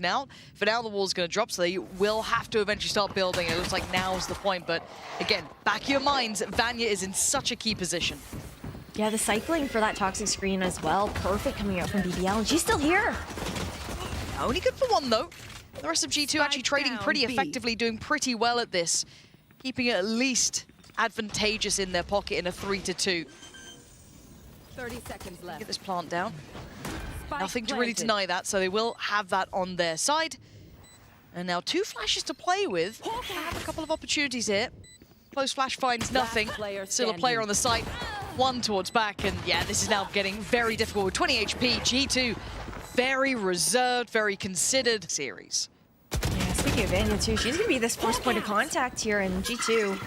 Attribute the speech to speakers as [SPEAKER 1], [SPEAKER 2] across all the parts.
[SPEAKER 1] taken out. For now, the wall's going to drop, so they will have to eventually start building. It looks like now's the point, but again, back of your minds, Vanya is in such a key position.
[SPEAKER 2] Yeah, the cycling for that toxic screen as well. Perfect coming out from BBL, and she's still here.
[SPEAKER 1] Only good for one, though. The rest of G2 actually trading pretty effectively, doing pretty well at this, keeping it at least advantageous in their pocket in a 3-2.
[SPEAKER 3] 30 seconds left.
[SPEAKER 1] Get this plant down.
[SPEAKER 3] Spike
[SPEAKER 1] Nothing to really
[SPEAKER 3] planted.
[SPEAKER 1] deny that, so they will have that on their side. And now 2 flashes to play with. Have a couple of opportunities here. Close flash finds nothing.
[SPEAKER 3] Player
[SPEAKER 1] Still a player on the site. One towards back, and yeah, this is now getting very difficult with 20 HP. G2, very reserved, very considered series.
[SPEAKER 2] Yeah, speaking of Vanya too, she's gonna be this first point of contact here in G2.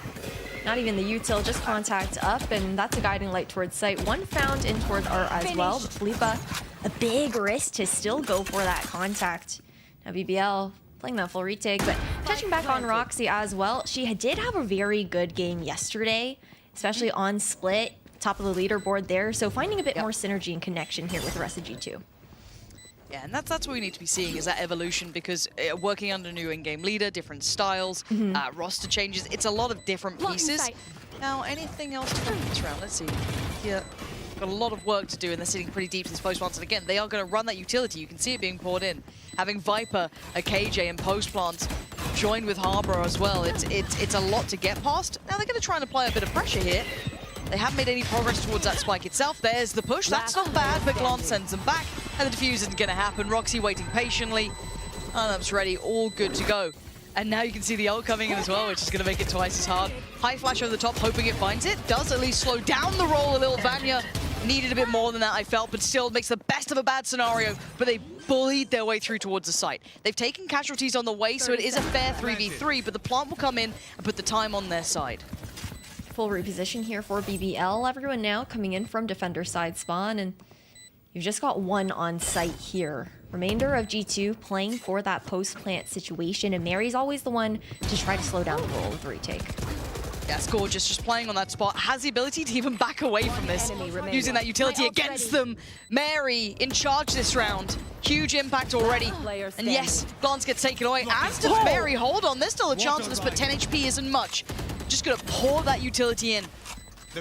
[SPEAKER 2] Not even the util, just contact up, and that's a guiding light towards site. One found in towards R as well, but Felipa, a big risk to still go for that contact. Now BBL playing that full retake, but touching back on Roxy as well. She did have a very good game yesterday, especially on split, top of the leaderboard there. So finding a bit more synergy and connection here with the rest of G2.
[SPEAKER 1] Yeah, and that's what we need to be seeing is that evolution, because working under new in-game leader, different styles, roster changes, it's a lot of different pieces. Now, anything else to come this round? Let's see. Yeah, got a lot of work to do, and they're sitting pretty deep to this post plant. And again, they are going to run that utility. You can see it being poured in. Having Viper, a KJ, and post plant joined with Harbor as well. It's a lot to get past. Now they're going to try and apply a bit of pressure here. They haven't made any progress towards that spike itself. There's the push. That's not bad, but Glance sends them back, and the defuse isn't going to happen. Roxy waiting patiently. Arnab's ready, all good to go. And now you can see the ult coming in as well, which is going to make it twice as hard. High flash over the top, hoping it finds it. Does at least slow down the roll a little. Vanya needed a bit more than that, I felt, but still makes the best of a bad scenario. But they bullied their way through towards the site. They've taken casualties on the way, so it is a fair 3v3, but the plant will come in and put the time on their side.
[SPEAKER 2] Full reposition here for BBL. Everyone now coming in from defender side spawn, and you've just got one on site here. Remainder of G2 playing for that post-plant situation, and Mary's always the one to try to slow down the roll with the retake.
[SPEAKER 1] Yeah, it's gorgeous, just playing on that spot. Has the ability to even back away from this, using that utility against them. Mary in charge this round. Huge impact already. And yes, Glance gets taken away, as does Mary. Hold on, there's still a chance of this, but 10 HP isn't much. Just gonna pour that utility in.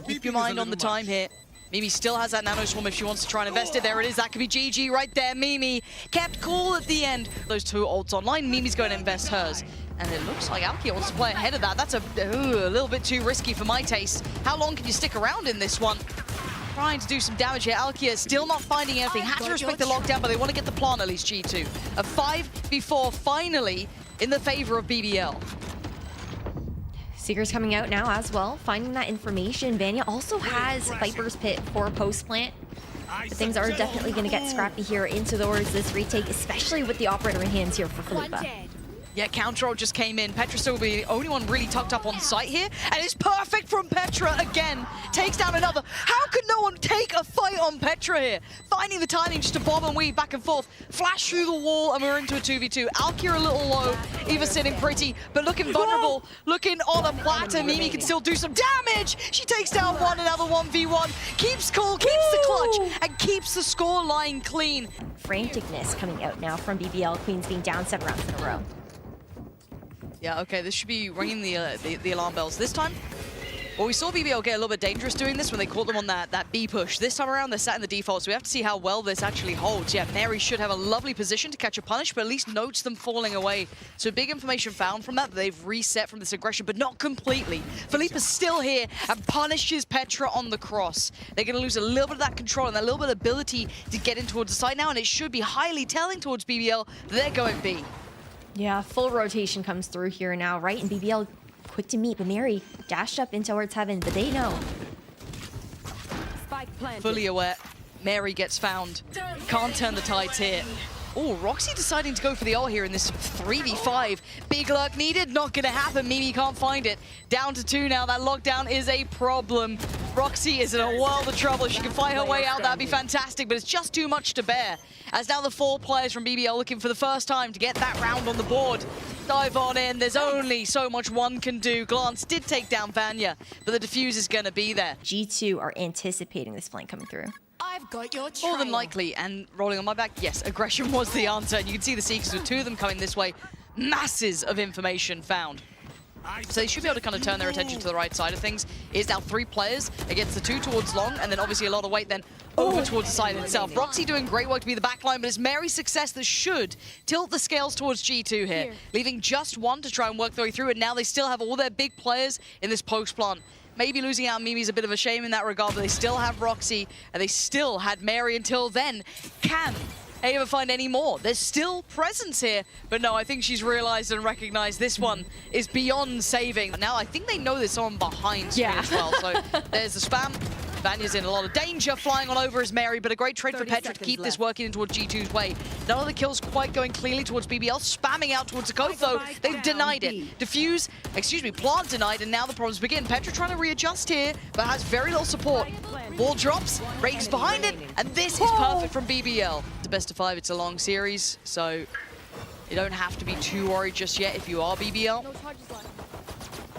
[SPEAKER 1] Keep your mind on the time here. Mimi still has that nano swarm if she wants to try and invest it. There it is, that could be GG right there. Mimi kept cool at the end. Those 2 ults online, Mimi's going to invest hers. And it looks like Alkia wants to play ahead of that. That's a little bit too risky for my taste. How long can you stick around in this one? Trying to do some damage here. Alkia still not finding anything. Has to respect the lockdown, but they want to get the plant at least, G2. A 5v4 finally in the favor of BBL.
[SPEAKER 2] Seeker's coming out now as well, finding that information. Vanya also has Viper's Pit for post-plant. Things are definitely going to get scrappy here into towards this retake, especially with the operator in hands here for Felipa.
[SPEAKER 1] Yeah, counter just came in. Petra still will be the only one really tucked up on site here. And it's perfect from Petra again. Takes down another. How could no one take a fight on Petra here? Finding the timing just to bob and weave back and forth. Flash through the wall, and we're into a 2v2. Alkia a little low. Eva sitting pretty, but looking vulnerable. Looking on a platter. Mimi can still do some damage. She takes down one, another 1v1. Keeps cool, keeps the clutch, and keeps the score line clean.
[SPEAKER 2] Franticness coming out now from BBL. Queens being down 7 rounds in a row.
[SPEAKER 1] Yeah, okay, this should be ringing the alarm bells this time. Well, we saw BBL get a little bit dangerous doing this when they caught them on that B push. This time around, they're sat in the default, so we have to see how well this actually holds. Yeah, Mary should have a lovely position to catch a punish, but at least notes them falling away. So big information found from that. They've reset from this aggression, but not completely. Felipa's still here and punishes Petra on the cross. They're going to lose a little bit of that control and a little bit of ability to get in towards the side now, and it should be highly telling towards BBL. They're going B.
[SPEAKER 2] Yeah, full rotation comes through here now, right? And BBL quick to meet, but Mary dashed up in towards heaven, but they know.
[SPEAKER 3] Spike planted.
[SPEAKER 1] Fully aware. Mary gets found. Can't turn the tides here. Oh, Roxy deciding to go for the ult here in this 3v5. Big lurk needed, not gonna happen. Mimi can't find it. Down to 2 now, that lockdown is a problem. Roxy is in a world of trouble. If she can fight her way out, that'd be fantastic, but it's just too much to bear. As now the 4 players from BBL looking for the first time to get that round on the board. Dive on in. There's only so much one can do. Glance did take down Vanya, but the defuse is going to be there.
[SPEAKER 2] G2 are anticipating this flank coming through.
[SPEAKER 3] I've got your trail.
[SPEAKER 1] More than likely, and rolling on my back, yes, aggression was the answer. And you can see the Seekers with 2 of them coming this way. Masses of information found. So they should be able to kind of turn their attention to the right side of things. It's now 3 players against the 2 towards long, and then obviously a lot of weight then over towards the side itself. Roxy doing great work to be the backline, but it's Mary's success that should tilt the scales towards G2 here, leaving just 1 to try and work their way through, and now they still have all their big players in this post plant. Maybe losing out Mimi's a bit of a shame in that regard, but they still have Roxy, and they still had Mary until then. Can they ever find any more? There's still presence here, but no, I think she's realized and recognized this one is beyond saving. Now, I think they know there's someone behind screen as well, so there's the spam. Vanya's in a lot of danger, flying on over as Mary, but a great trade for Petra to keep this working towards G2's way. None of the kills quite going cleanly towards BBL, spamming out towards the coast though. They've denied it. Diffuse, excuse me, plant denied, and now the problems begin. Petra trying to readjust here, but has very little support. Ball drops, Rake's behind it, and this is perfect from BBL. The best of 5, it's a long series, so you don't have to be too worried just yet if you are BBL.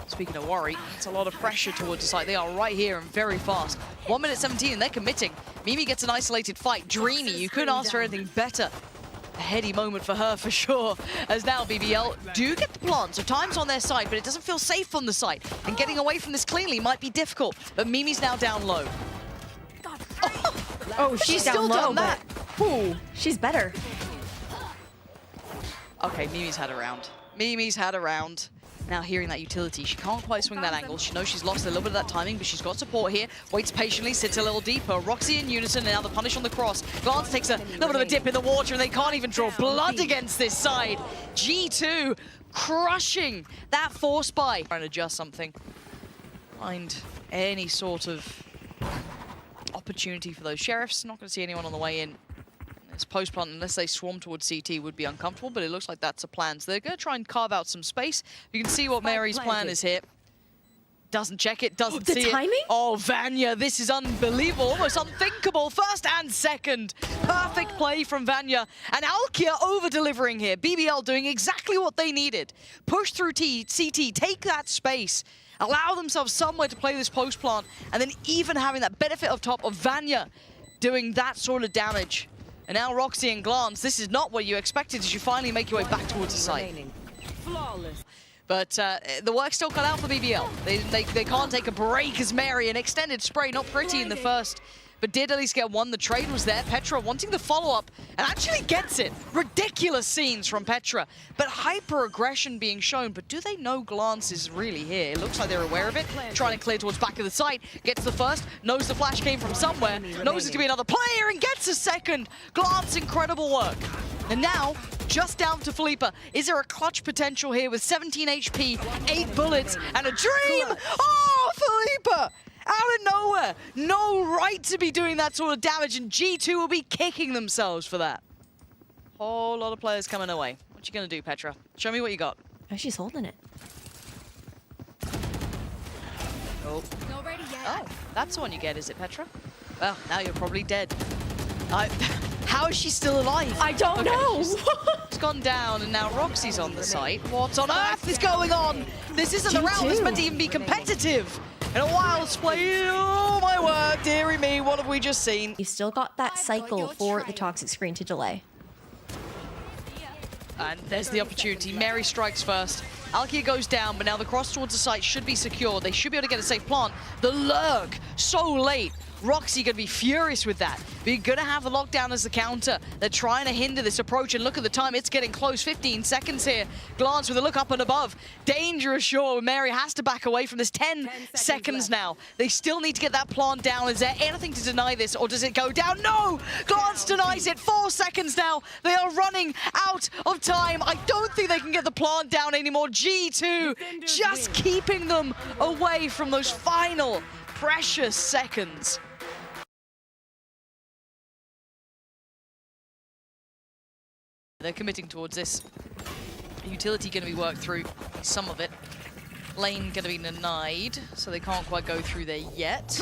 [SPEAKER 1] Speaking of worry, it's a lot of pressure towards the site. They are right here and very fast. 1 minute 17 and they're committing. Mimi gets an isolated fight. Dreamy, you couldn't ask for anything better. A heady moment for her for sure, as now BBL do get the plant, so time's on their side, but it doesn't feel safe on the site. And getting away from this cleanly might be difficult, but Mimi's now down low.
[SPEAKER 2] Oh, she's down
[SPEAKER 1] still
[SPEAKER 2] low,
[SPEAKER 1] done that.
[SPEAKER 2] Ooh, she's better.
[SPEAKER 1] Okay, Mimi's had a round. Mimi's had a round. Now hearing that utility, she can't quite swing that angle. She knows she's lost a little bit of that timing, but she's got support here. Waits patiently, sits a little deeper. Roxy in unison, and now the punish on the cross. Glance takes a little bit of a dip in the water, and they can't even draw blood against this side. G2 crushing that force buy. Trying to adjust something. Find any sort of opportunity for those sheriffs. Not going to see anyone on the way in. This post plant, unless they swarm towards CT, would be uncomfortable, but it looks like that's a plan. So they're going to try and carve out some space. You can see what Mary's plan is here. Doesn't check it, doesn't see
[SPEAKER 2] the timing?
[SPEAKER 1] it. Oh, Vanya, this is unbelievable, almost unthinkable. First and second. Perfect play from Vanya. And Alkia over-delivering here. BBL doing exactly what they needed. Push through CT, take that space. Allow themselves somewhere to play this post plant. And then even having that benefit of top of Vanya doing that sort of damage. And now Roxy and Glance, this is not what you expected as you finally make your way back towards the site.
[SPEAKER 3] Flawless.
[SPEAKER 1] But the work's still cut out for BBL. They can't take a break as Mary. An extended spray, not pretty in the first, but did at least get 1. The trade was there. Petra wanting the follow-up and actually gets it. Ridiculous scenes from Petra, but hyper-aggression being shown. But do they know Glance is really here? It looks like they're aware of it. Trying to clear towards back of the site. Gets the first, knows the flash came from somewhere, knows it to be another player and gets a second. Glance, incredible work. And now, just down to Philippa. Is there a clutch potential here with 17 HP, 8 bullets, and a dream? Oh, Philippa! Out of nowhere. No right to be doing that sort of damage, and G2 will be kicking themselves for that. Whole lot of players coming away. What you going to do, Petra? Show me what you got.
[SPEAKER 2] Oh, she's holding it.
[SPEAKER 1] Oh.
[SPEAKER 3] Not ready yet.
[SPEAKER 1] Oh, that's the one you get, is it, Petra? Well, now you're probably dead. How is she still alive?
[SPEAKER 2] I don't know.
[SPEAKER 1] It's gone down, and now Roxy's on the site. What on earth is going on? This isn't the round that's meant to even be competitive. And a wild play. Oh my word, dearie me, what have we just seen?
[SPEAKER 2] You've still got that cycle for the toxic screen to delay.
[SPEAKER 1] And there's the opportunity. Mary strikes first. Alkia goes down, but now the cross towards the site should be secure. They should be able to get a safe plant. The lurk, so late. Roxy going to be furious with that. But you're going to have the lockdown as the counter. They're trying to hinder this approach, and look at the time. It's getting close. 15 seconds here. Glance with a look up and above. Dangerous, sure. Mary has to back away from this. 10 seconds now. They still need to get that plant down. Is there anything to deny this, or does it go down? No! Glance denies it. 4 seconds now. They are running out of time. I don't think they can get the plant down anymore. G2 just keeping them away from those final precious seconds. They're committing towards this. Utility going to be worked through, some of it. Lane going to be denied, so they can't quite go through there yet.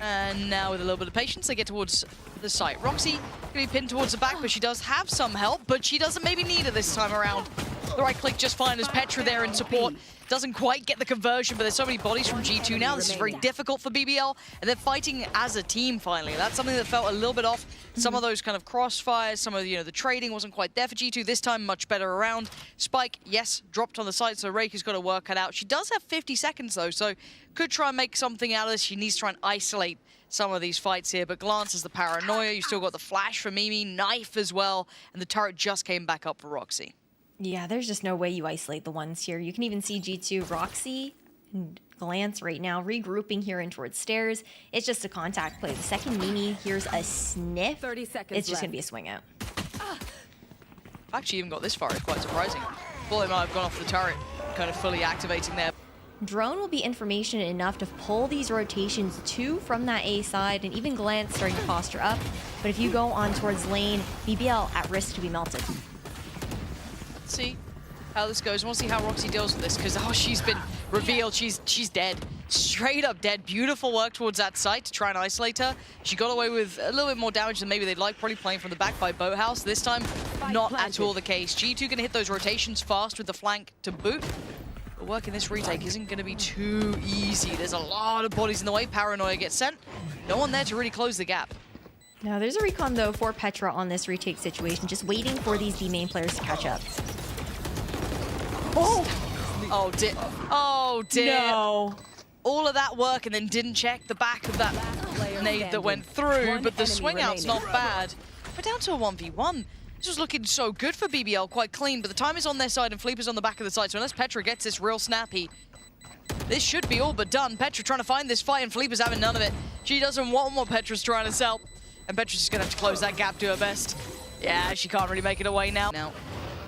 [SPEAKER 1] And now with a little bit of patience, they get towards the site. Roxy going to be pinned towards the back, but she does have some help, but she doesn't maybe need it this time around. The right click just fine as Petra there in support. Doesn't quite get the conversion, but there's so many bodies from G2 now. This is very difficult for BBL, and they're fighting as a team finally. That's something that felt a little bit off. Some of those kind of crossfires, some of the trading wasn't quite there for G2. This time, much better around. Spike, yes, dropped on the side, so Reika's got to work it out. She does have 50 seconds though, so could try and make something out of this. She needs to try and isolate some of these fights here, but Glance is the paranoia. You've still got the flash for Mimi, knife as well, and the turret just came back up for Roxy.
[SPEAKER 2] Yeah, there's just no way you isolate the ones here. You can even see G2, Roxy, and Glance right now regrouping here in towards stairs. It's just a contact play. The second Mimi hears a sniff,
[SPEAKER 3] 30 seconds
[SPEAKER 2] it's just
[SPEAKER 3] left.
[SPEAKER 2] going to be a swing out.
[SPEAKER 1] Actually even got this far, it's quite surprising. Thought they might have gone off the turret, kind of fully activating there.
[SPEAKER 2] Drone will be information enough to pull these rotations too from that A side, and even Glance starting to posture up. But if you go on towards lane, BBL at risk to be melted.
[SPEAKER 1] Let's see how this goes. I want to see how Roxy deals with this, because she's been revealed. She's dead. Straight up dead. Beautiful work towards that site to try and isolate her. She got away with a little bit more damage than maybe they'd like, probably playing from the back by Boathouse. This time, not at all the case. G2 gonna hit those rotations fast with the flank to boot. But working this retake isn't gonna be too easy. There's a lot of bodies in the way. Paranoia gets sent. No one there to really close the gap.
[SPEAKER 2] Now there's a recon though for Petra on this retake situation, just waiting for these B main players to catch up.
[SPEAKER 1] Oh, dip. Oh, dip.
[SPEAKER 2] No.
[SPEAKER 1] All of that work and then didn't check the back of that nade that went through, but the swing out's not bad. We're down to a 1v1. This was looking so good for BBL, quite clean, but the time is on their side and Felipe's on the back of the side, so unless Petra gets this real snappy, this should be all but done. Petra trying to find this fight and Felipe's having none of it. She doesn't want what Petra's trying to sell, and Petra's just gonna have to close that gap to her best. Yeah, she can't really make it away now.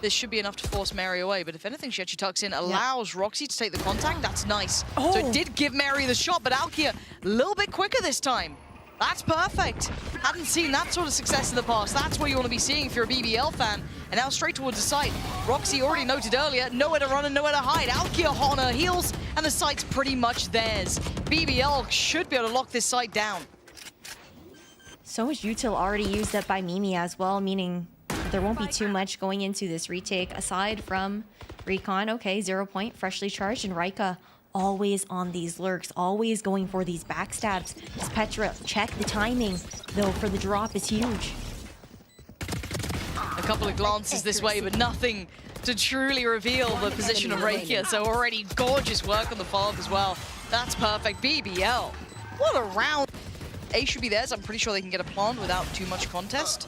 [SPEAKER 1] This should be enough to force Mary away, but if anything, she actually tucks in, allows Roxy to take the contact. That's nice. So it did give Mary the shot, but Alkia a little bit quicker this time. That's perfect. Hadn't seen that sort of success in the past. That's what you want to be seeing if you're a BBL fan. And now straight towards the site. Roxy already noted earlier, nowhere to run and nowhere to hide. Alkia hot on her heels, and the site's pretty much theirs. BBL should be able to lock this site down.
[SPEAKER 2] So much util already used up by Mimi as well, meaning there won't be too much going into this retake aside from recon. Okay, 0 point, freshly charged, and Reika always on these lurks, always going for these backstabs. Does Petra check the timing, though, for the drop is huge.
[SPEAKER 1] A couple of glances this way, but nothing to truly reveal the position of Reika. So already gorgeous work on the follow-up as well. That's perfect. BBL, what a round. A should be theirs. I'm pretty sure they can get a plant without too much contest.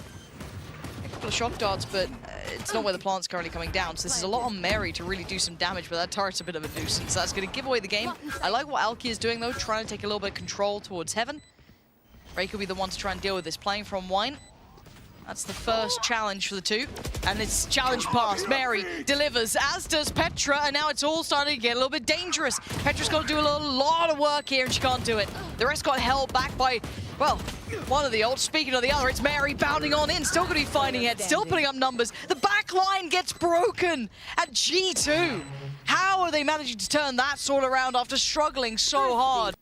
[SPEAKER 1] A couple of shock darts, but it's not where the plant's currently coming down. So this is a lot on Mary to really do some damage, but that turret's a bit of a nuisance. That's going to give away the game. I like what Alki is doing, though, trying to take a little bit of control towards Heaven. Reika will be the one to try and deal with this, playing from Wine. That's the first challenge for the two. And it's challenge passed. Mary delivers, as does Petra, and now it's all starting to get a little bit dangerous. Petra's got to do a lot of work here, and she can't do it. The rest got held back by, well, one of the ults. Speaking of the other, it's Mary bounding on in, still going to be finding it, still putting up numbers. The back line gets broken at G2. How are they managing to turn that sort around after struggling so hard?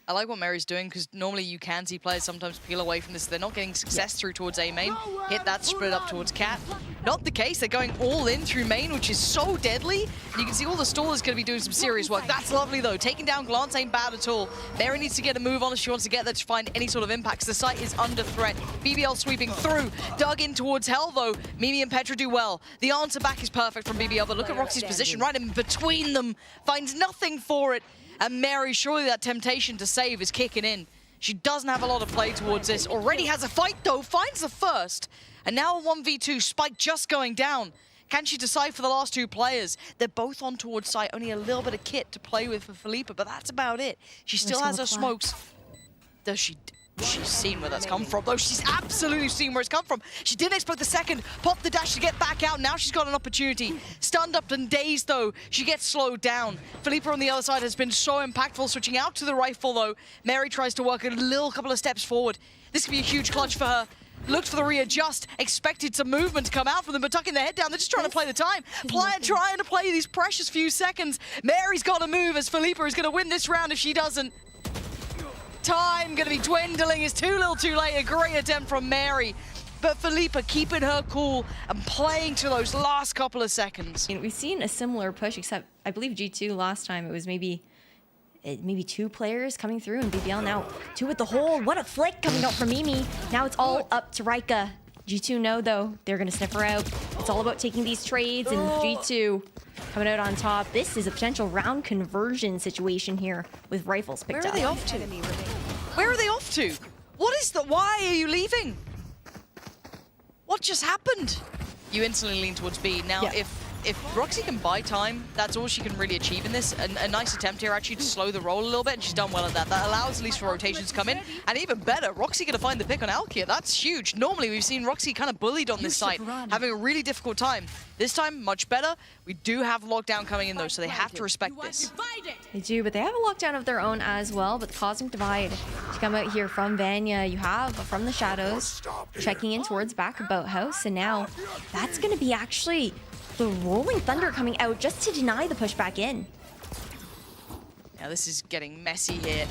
[SPEAKER 1] I like what Mary's doing, because normally you can see players sometimes peel away from this. They're not getting success through towards A main. Hit that split up towards Cat. Not the case. They're going all in through main, which is so deadly. And you can see all the stallers going to be doing some serious work. That's lovely, though. Taking down Glance ain't bad at all. Mary needs to get a move on if she wants to get there to find any sort of impacts. The site is under threat. BBL sweeping through. Dug in towards Hell, though. Mimi and Petra do well. The answer back is perfect from BBL, but look at Roxy's position right in between them. Finds nothing for it. And Mary, surely that temptation to save is kicking in. She doesn't have a lot of play towards this. Already has a fight, though. Finds the first. And now a 1v2. Spike just going down. Can she decide for the last two players? They're both on towards site. Only a little bit of kit to play with for Felipe, but that's about it. She still has her smokes. Does she? She's seen where that's come from, though. She's absolutely seen where it's come from. She didn't expect the second. Pop the dash to get back out. Now she's got an opportunity. Stunned up and dazed, though. She gets slowed down. Felipe on the other side has been so impactful, switching out to the rifle, though. Mary tries to work a couple of steps forward. This could be a huge clutch for her. Looked for the readjust, expected some movement to come out from them, but tucking their head down, they're just trying to play the time. Trying to play these precious few seconds. Mary's got to move, as Felipe is going to win this round if she doesn't. Time going to be dwindling. It's too little too late. A great attempt from Mary. but Felipa keeping her cool and playing to those last couple of seconds.
[SPEAKER 2] We've seen a similar push, except I believe G2 last time it was maybe 2 players coming through, and BBL now 2 with the hole. What a flick coming out from Mimi. Now it's all up to Rika. G2 know, though, they're going to sniff her out. It's all about taking these trades, and G2 coming out on top. This is a potential round conversion situation here with rifles picked up.
[SPEAKER 1] Where are they off to? Where are they off to? What is the... Why are you leaving? What just happened? You instantly lean towards B. Now,
[SPEAKER 2] Yeah.
[SPEAKER 1] if Roxy can buy time, that's all she can really achieve in this. A nice attempt here actually to slow the roll a little bit, and she's done well at that. That allows at least for rotations to come in. And even better, Roxy gonna find the pick on Alkia. That's huge. Normally, we've seen Roxy kind of bullied on this site, having a really difficult time. This time, much better. We do have lockdown coming in though, so they have to respect this.
[SPEAKER 2] They do, but they have a lockdown of their own as well. But the Cosmic Divide to come out here from Vanya, you have from the shadows, checking in towards back of Boathouse, and now that's gonna be actually the Rolling Thunder coming out just to deny the push back in.
[SPEAKER 1] Now this is getting messy here.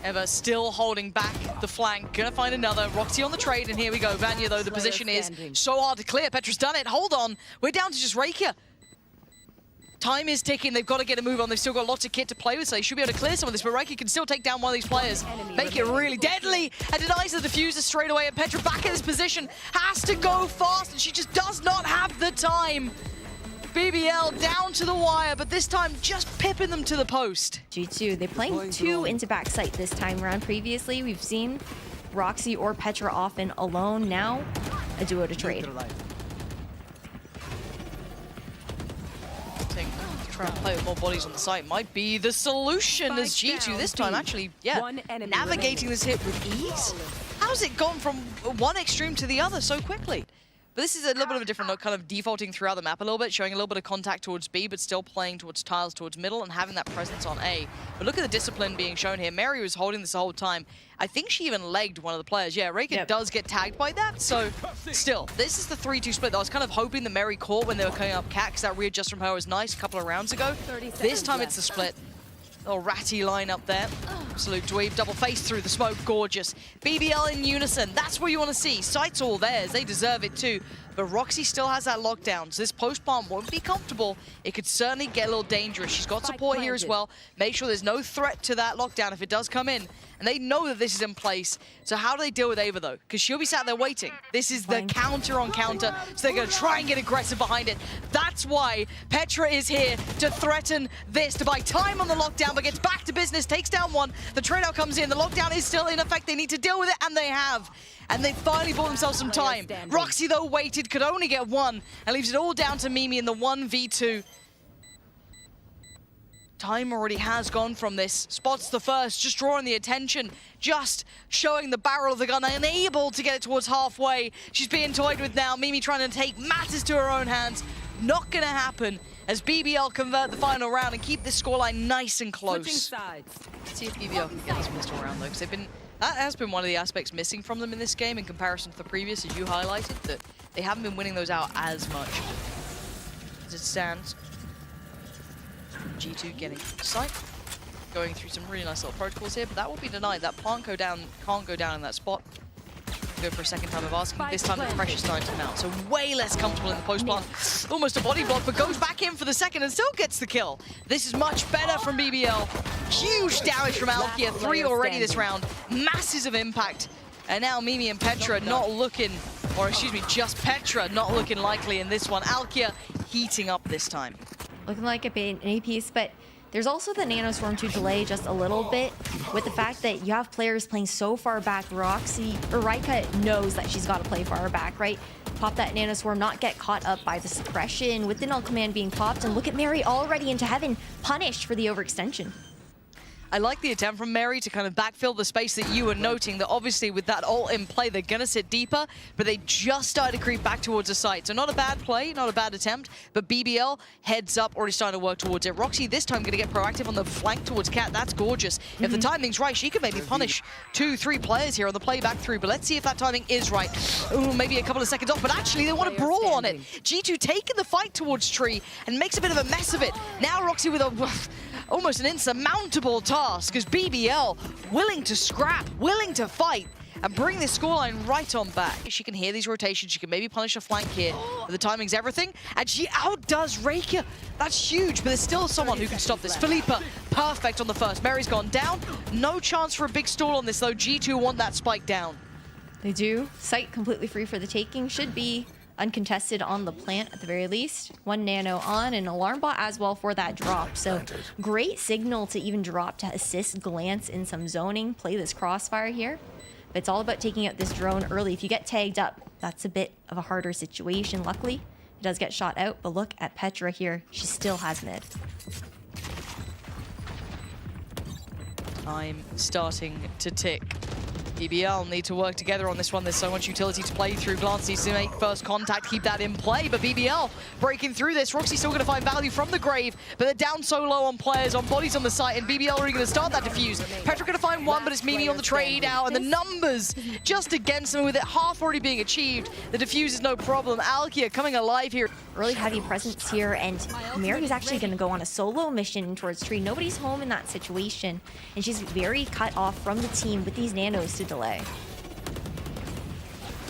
[SPEAKER 1] Eva still holding back the flank. Gonna find another. Roxy on the trade, and here we go. Vanya, though, the position is so hard to clear. Petra's done it. Hold on. We're down to just Rakia. Time is ticking. They've got to get a move on. They've still got lots of kit to play with, so they should be able to clear some of this. But Rakia can still take down one of these players. Make it really deadly. And denies the diffuser straight away. And Petra back in this position. Has to go fast, and she just does not have the time. BBL down to the wire, but this time just pipping them to the post.
[SPEAKER 2] G2, they're playing 2 into backside this time around. Previously, we've seen Roxy or Petra often alone. Now, a duo to trade.
[SPEAKER 1] Try and play with more bodies on the site might be the solution, as G2 this time actually, navigating this hit with ease. How's it gone from one extreme to the other so quickly? But this is a little bit of a different look, kind of defaulting throughout the map a little bit, showing a little bit of contact towards B, but still playing towards tiles, towards middle, and having that presence on A. But look at the discipline being shown here. Mary was holding this the whole time. I think she even legged one of the players. Yeah, Reika does get tagged by that, so still, this is the 3-2 split. I was kind of hoping that Mary caught when they were coming up cat, because that readjust from her was nice a couple of rounds ago. This time it's the split. Little ratty line up there. Absolute dweeb, double face through the smoke, gorgeous. BBL in unison, that's what you want to see. Sight's all theirs, they deserve it too. But Roxy still has that lockdown, so this post plant won't be comfortable. It could certainly get a little dangerous. She's got support here as well. Make sure there's no threat to that lockdown if it does come in. And they know that this is in place. So how do they deal with Ava though? Because she'll be sat there waiting. This is the counter on counter, so they're going to try and get aggressive behind it. That's why Petra is here to threaten this, to buy time on the lockdown, but gets back to business, takes down one. The trade out comes in, the lockdown is still in effect. They need to deal with it, and they have. And they finally bought themselves some time. Roxy, though, waited, could only get one, and leaves it all down to Mimi in the 1v2. Time already has gone from this. Spots the first, just drawing the attention, just showing the barrel of the gun, unable to get it towards halfway. She's being toyed with now. Mimi trying to take matters to her own hands. Not gonna happen as BBL convert the final round and keep this scoreline nice and close. Let's see if BBL can get this pistol round though, because that has been one of the aspects missing from them in this game in comparison to the previous, as you highlighted, that they haven't been winning those out as much. As it stands, G2 getting sight, going through some really nice little protocols here, but that will be denied. That plant can't go down in that spot. Go for a second time of asking. This time the pressure's starting to mount, so way less comfortable in the post plant. Almost a body block, but goes back in for the second and still gets the kill. This is much better from BBL. Huge damage from Alkia, 3 already this round. Masses of impact. And now Mimi and Petra not looking, or excuse me, just Petra not looking likely in this one. Alkia heating up this time.
[SPEAKER 2] Looking like an A piece, but there's also the Nano Swarm to delay just a little bit with the fact that you have players playing so far back. Roxy, or Rika knows that she's got to play far back, right? Pop that Nano Swarm, not get caught up by the suppression with the null command being popped, and look at Mary already into heaven, punished for the overextension.
[SPEAKER 1] I like the attempt from Mary to kind of backfill the space that you were noting, that obviously with that ult in play, they're going to sit deeper, but they just started to creep back towards the site. So not a bad play, not a bad attempt, but BBL heads up, already starting to work towards it. Roxy this time going to get proactive on the flank towards Cat. That's gorgeous. If the timing's right, she could maybe punish 2-3 players here on the play back through, but let's see if that timing is right. Ooh, maybe a couple of seconds off, but actually they want to brawl on it. G2 taking the fight towards Tree and makes a bit of a mess of it. Now Roxy with a almost an insurmountable task, as BBL willing to scrap, willing to fight, and bring this scoreline right on back. She can hear these rotations. She can maybe punish a flank here. But the timing's everything, and she outdoes Reika. That's huge, but there's still someone who can stop this. Philippa, perfect on the first. Mary's gone down. No chance for a big stall on this, though. G2 want that spike down.
[SPEAKER 2] They do. Site completely free for the taking. Should be uncontested on the plant at the very least. 1 nano on, and alarm bot as well for that drop. So great signal to even drop to assist Glance in some zoning. Play this crossfire here. But it's all about taking out this drone early. If you get tagged up, that's a bit of a harder situation. Luckily, it does get shot out, but look at Petra here. She still has mid.
[SPEAKER 1] Time starting to tick. BBL need to work together on this one. There's so much utility to play through. Glance needs to make first contact, keep that in play, but BBL breaking through this. Roxy's still going to find value from the grave, but they're down so low on players, on bodies on the site, and BBL already going to start that defuse. Petra going to find one, but it's Mimi on the trade out, and the numbers just against them with it half already being achieved. The defuse is no problem. Alkia coming alive here.
[SPEAKER 2] Early heavy presence here, and Mary's actually going to go on a solo mission towards Tree. Nobody's home in that situation, and she's very cut off from the team with these nanos to delay.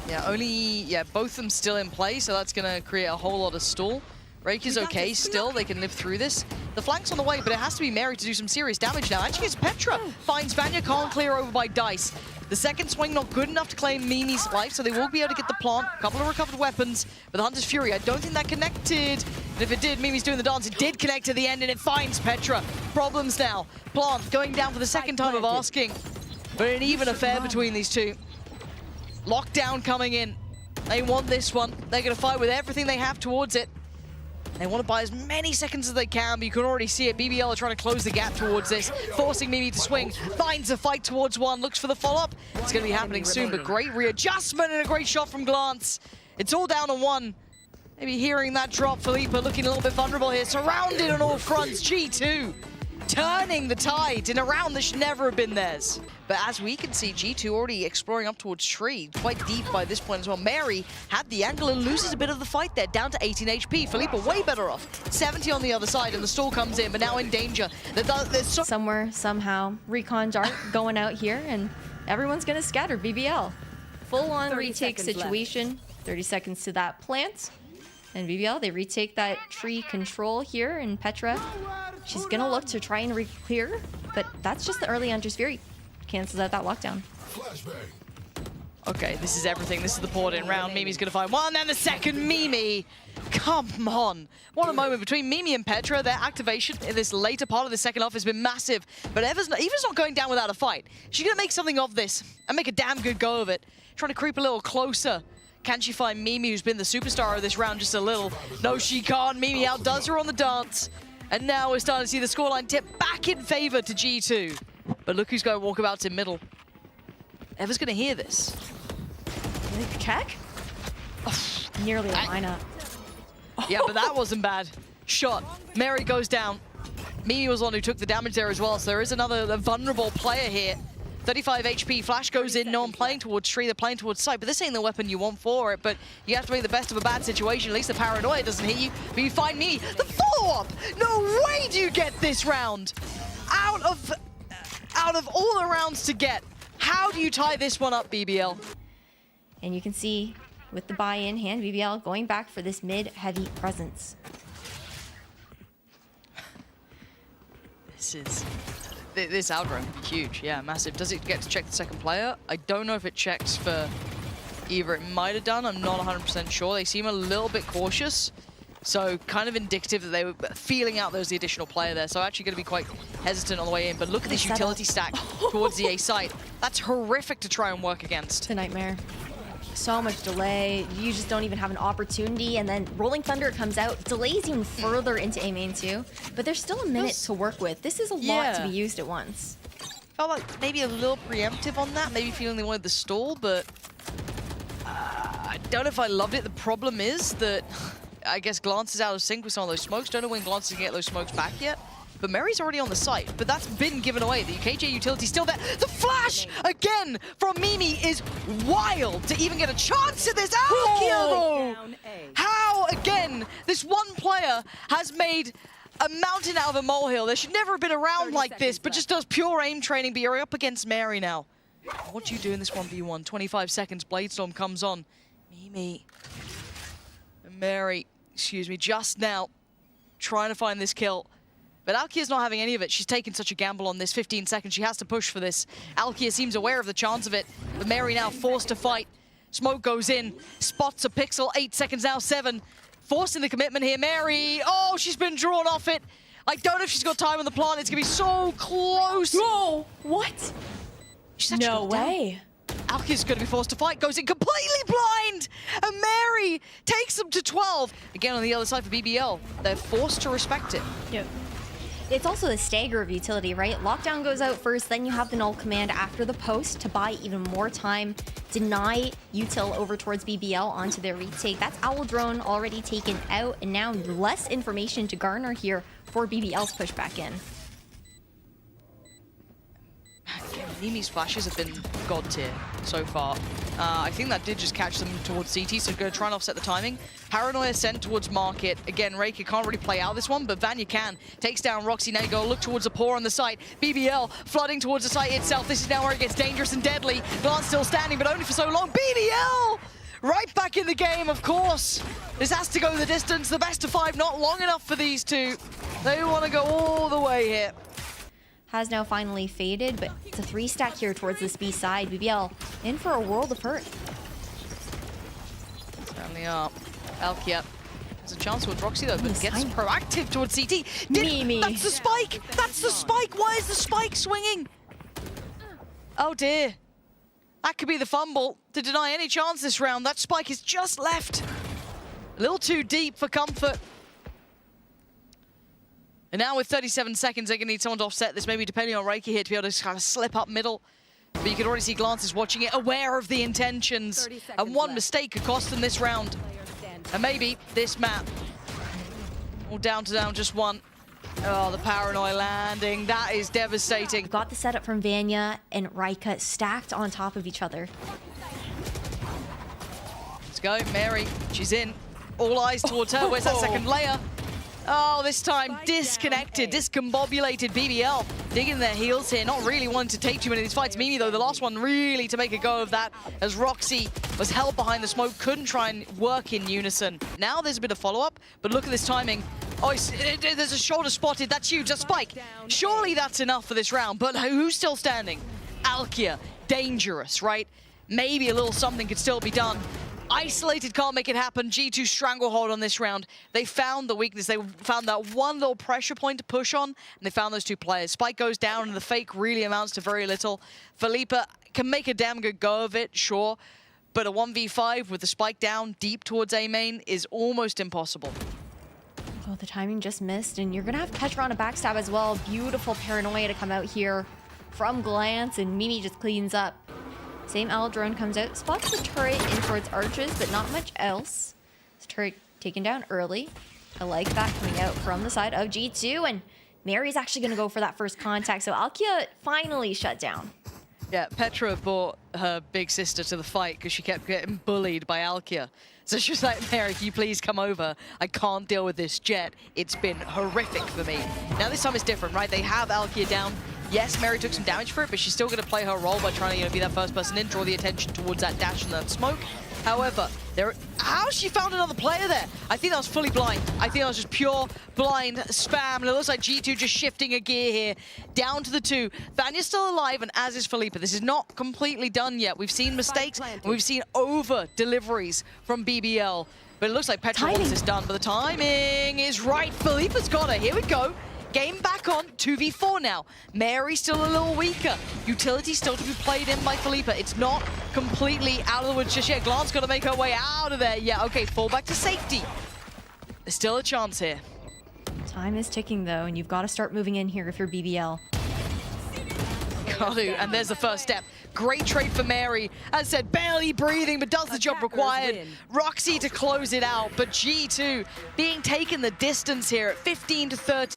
[SPEAKER 1] Yeah, both of them still in play, so that's going to create a whole lot of stall. Reika's okay still, they can live through this. The flank's on the way, but it has to be Mary to do some serious damage now. And she gets Petra, finds Vanya, can't clear over by Dice. The second swing not good enough to claim Mimi's life, so they will be able to get the plant. A couple of recovered weapons, but the Hunter's Fury, I don't think that connected. And if it did, Mimi's doing the dance. It did connect to the end, and it finds Petra. Problems now. Plant going down for the second time of asking. But an even affair between these two. Lockdown coming in. They want this one. They're going to fight with everything they have towards it. They want to buy as many seconds as they can, but you can already see it. BBL are trying to close the gap towards this, forcing Mimi to swing. Finds a fight towards one, looks for the follow-up. It's going to be happening soon, but great readjustment and a great shot from Glance. It's all down on one. Maybe hearing that drop, Philippa looking a little bit vulnerable here. Surrounded on all fronts, G2 turning the tide in a round that should never have been theirs. But as we can see, G2 already exploring up towards Tree, quite deep by this point as well. Mary had the angle and loses a bit of the fight there, down to 18 HP. Philippa way better off, 70 on the other side, and the stall comes in, but now in danger. There's
[SPEAKER 2] somewhere, somehow, recon dart going out here, and everyone's gonna scatter BBL. Full-on retake situation, left. 30 seconds to that plant. And BBL, they retake that tree control here, and Petra, she's gonna look to try and re-clear, but that's just the early Hunter's Fury. Cancels out that lockdown.
[SPEAKER 1] Okay, this is everything. This is the poured-in round. Mimi's gonna find one, and the second Mimi. Come on. What a moment between Mimi and Petra. Their activation in this later part of the second half has been massive, but Eva's not going down without a fight. She's gonna make something of this and make a damn good go of it. Trying to creep a little closer. Can she find Mimi, who's been the superstar of this round just a little? No, she can't. Mimi outdoes her on the dance. And now we're starting to see the scoreline tip back in favor to G2. But look who's going walkabouts in middle. Eva's going to hear this.
[SPEAKER 2] Check? Oh, nearly a lineup.
[SPEAKER 1] Yeah, but that wasn't bad. Shot. Mary goes down. Mimi was the one who took the damage there as well, so there is another vulnerable player here. 35 HP, flash goes in, no one playing towards Tree, they're playing towards site, but this ain't the weapon you want for it, but you have to make the best of a bad situation. At least the paranoia doesn't hit you, but you find Mimi. The follow-up! No way do you get this round! Out of all the rounds to get, how do you tie this one up, BBL?
[SPEAKER 2] And you can see, with the buy in hand, BBL going back for this mid-heavy presence.
[SPEAKER 1] This outrun could be huge, yeah, massive. Does it get to check the second player? I don't know if it checks for either. It might have done, I'm not 100% sure. They seem a little bit cautious, so kind of indicative that they were feeling out there's the additional player there. So actually going to be quite hesitant on the way in, but look at this utility stack towards the A site. That's horrific to try and work against.
[SPEAKER 2] It's a nightmare. So much delay, you just don't even have an opportunity, and then Rolling Thunder comes out, delays even further into A main too, but there's still a minute to work with. This is a lot to be used at once.
[SPEAKER 1] Felt like maybe a little preemptive on that, maybe feeling they wanted the stall, but I don't know if I loved it. The problem is that I guess Glance is out of sync with some of those smokes. Don't know when Glance is going to get those smokes back yet. But Mary's already on the site, but that's been given away. The UKJ utility's still there. The flash again from Mimi is wild to even get a chance at this. How again, this one player has made a mountain out of a molehill. There should never have been a round like this, but just does pure aim training, but you're up against Mary now. What do you do in this 1v1? 25 seconds, Bladestorm comes on. Mimi. And Mary, excuse me, just now trying to find this kill. But Alkia's not having any of it. She's taken such a gamble on this 15 seconds. She has to push for this. Alkia seems aware of the chance of it, but Mary now forced to fight. Smoke goes in, spots a pixel, 8 seconds now, 7. Forcing the commitment here, Mary. Oh, she's been drawn off it. I don't know if she's got time on the plant. It's gonna be so close.
[SPEAKER 2] Whoa, what? No way.
[SPEAKER 1] Alkia's gonna be forced to fight, goes in completely blind. And Mary takes them to 12. Again, on the other side for BBL, they're forced to respect it.
[SPEAKER 2] Yep. It's also the stagger of utility, right? Lockdown goes out first, then you have the null command after the post to buy even more time, deny util over towards BBL onto their retake. That's Owl Drone already taken out, and now less information to garner here for BBL's push back in.
[SPEAKER 1] Mimi's flashes have been god tier so far. I think that did just catch them towards CT, so going to try and offset the timing. Paranoia sent towards Market. Again, Reika can't really play out this one, but Vanya can. Takes down Roxy. Now you go look towards the paw on the site. BBL flooding towards the site itself. This is now where it gets dangerous and deadly. Glance still standing, but only for so long. BBL! Right back in the game, of course. This has to go the distance. The best of 5 not long enough for these two. They want to go all the way here.
[SPEAKER 2] Has now finally faded, but it's a 3-stack here towards this B side. BBL in for a world of hurt.
[SPEAKER 1] Certainly are. Alkia has a chance towards Roxy though, but gets proactive towards CT. That's the spike! That's the spike! Why is the spike swinging? Oh dear. That could be the fumble to deny any chance this round. That spike is just left. A little too deep for comfort. And now with 37 seconds, they're going to need someone to offset this, maybe depending on Reiki here to be able to kind of slip up middle. But you can already see Glances watching it, aware of the intentions. And one mistake could cost them this round. And maybe this map. All down to just one. Oh, the Paranoia landing. That is devastating.
[SPEAKER 2] Got the setup from Vanya and Reika stacked on top of each other.
[SPEAKER 1] Let's go, Mary. She's in. All eyes towards her. Where's that second layer? Oh, this time disconnected, discombobulated. BBL digging their heels here, not really wanting to take too many of these fights. Mimi, though, the last one really to make a go of that, as Roxy was held behind the smoke, couldn't try and work in unison. Now there's a bit of follow-up, but look at this timing. Oh, there's a shoulder spotted. That's huge. That's Spike. Surely that's enough for this round, but who's still standing? Alkia, dangerous, right? Maybe a little something could still be done. Isolated can't make it happen. G2 stranglehold on this round. They found the weakness. They found that one little pressure point to push on, and they found those two players. Spike goes down, and the fake really amounts to very little. Felipa can make a damn good go of it, sure, but a 1v5 with the Spike down deep towards A main is almost impossible.
[SPEAKER 2] Oh, the timing just missed, and you're going to have Petra on a backstab as well. Beautiful Paranoia to come out here from Glance, and Mimi just cleans up. Same Owl Drone comes out, spots the turret in towards Arches, but not much else. This turret taken down early. I like that coming out from the side of G2, and Mary's actually going to go for that first contact, so Alkia finally shut down.
[SPEAKER 1] Yeah, Petra brought her big sister to the fight because she kept getting bullied by Alkia. So she was like, Mary, can you please come over? I can't deal with this jet. It's been horrific for me. Now this time it's different, right? They have Alkia down. Yes, Mary took some damage for it, but she's still going to play her role by trying to be that first person in, draw the attention towards that dash and that smoke. However, how she found another player there? I think that was fully blind. I think that was just pure blind spam. And it looks like G2 just shifting a gear here. Down to the 2. Vanya's still alive, and as is Felipa. This is not completely done yet. We've seen mistakes, and we've seen over-deliveries from BBL. But it looks like Petra wants this done, but the timing is right. Felipa's got her. Here we go. Game back on, 2v4 now. Mary still a little weaker. Utility still to be played in by Felipa. It's not completely out of the woods just yet. Glance got to make her way out of there. Yeah, okay, fall back to safety. There's still a chance here.
[SPEAKER 2] Time is ticking though, and you've got to start moving in here if you're BBL.
[SPEAKER 1] Got to, and there's the first step. Great trade for Mary. As I said, barely breathing, but does the job required. Roxy to close it out, but G2 being taken the distance here at 15-13.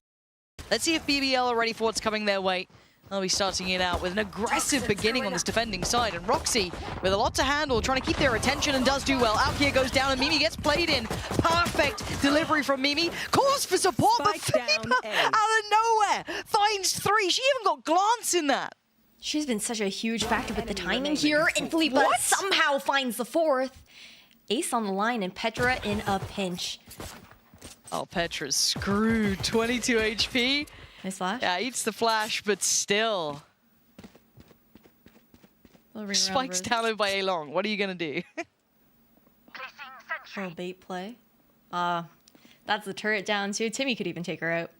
[SPEAKER 1] Let's see if BBL are ready for what's coming their way. They'll be starting it out with an aggressive beginning on this defending side. And Roxy, with a lot to handle, trying to keep their attention and does do well. Alkia goes down and Mimi gets played in. Perfect delivery from Mimi. Calls for support, but Felipa out of nowhere finds 3. She even got Glance in that.
[SPEAKER 2] She's been such a huge factor with the timing here, and Felipa somehow finds the fourth. Ace on the line, and Petra in a pinch.
[SPEAKER 1] Oh, Petra's screwed. 22 HP.
[SPEAKER 2] Nice flash.
[SPEAKER 1] Yeah, eats the flash, but still. Spikes down by A-Long. What are you going to do?
[SPEAKER 2] Little bait play. That's the turret down too. Timmy could even take her out.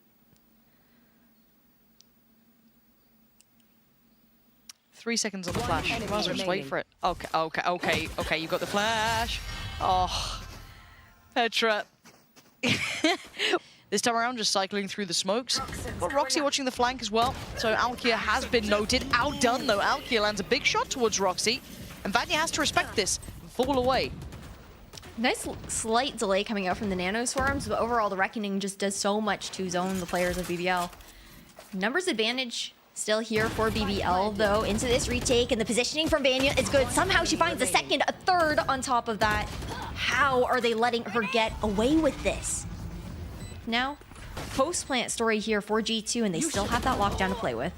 [SPEAKER 1] 3 seconds on the flash. Might as well just wait for it. Okay. You got the flash. Oh, Petra. This time around, just cycling through the smokes. Got Roxy watching the flank as well. So Alkia has been noted. Outdone, though. Alkia lands a big shot towards Roxy. And Vanya has to respect this and fall away.
[SPEAKER 2] Nice slight delay coming out from the Nano Swarms, but overall the Reckoning just does so much to zone the players of BBL. Numbers advantage still here for BBL, though, into this retake, and the positioning from Vanya is good. Somehow she finds a second, a third on top of that. How are they letting her get away with this? Now, post-plant story here for G2, and they still have that lockdown to play with.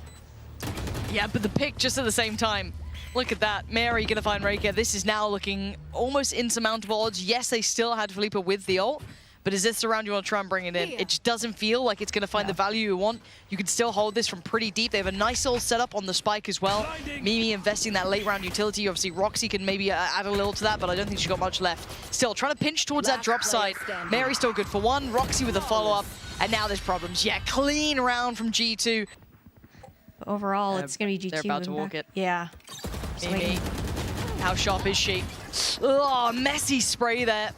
[SPEAKER 1] Yeah, but the pick just at the same time. Look at that. Mary gonna find Reika. This is now looking almost insurmountable odds. Yes, they still had Felipa with the ult, but is this the round you want to try and bring it in? It just doesn't feel like it's gonna find the value you want. You can still hold this from pretty deep. They have a nice little setup on the spike as well. Mimi investing that late round utility. Obviously, Roxy can maybe add a little to that, but I don't think she's got much left. Still, trying to pinch towards that drop side. Mary's still good for one. Roxy with a follow-up, and now there's problems. Yeah, clean round from G2.
[SPEAKER 2] But overall, it's going to be G2.
[SPEAKER 1] They're about to walk it.
[SPEAKER 2] Yeah.
[SPEAKER 1] Mimi, how sharp is she? Oh, messy spray there.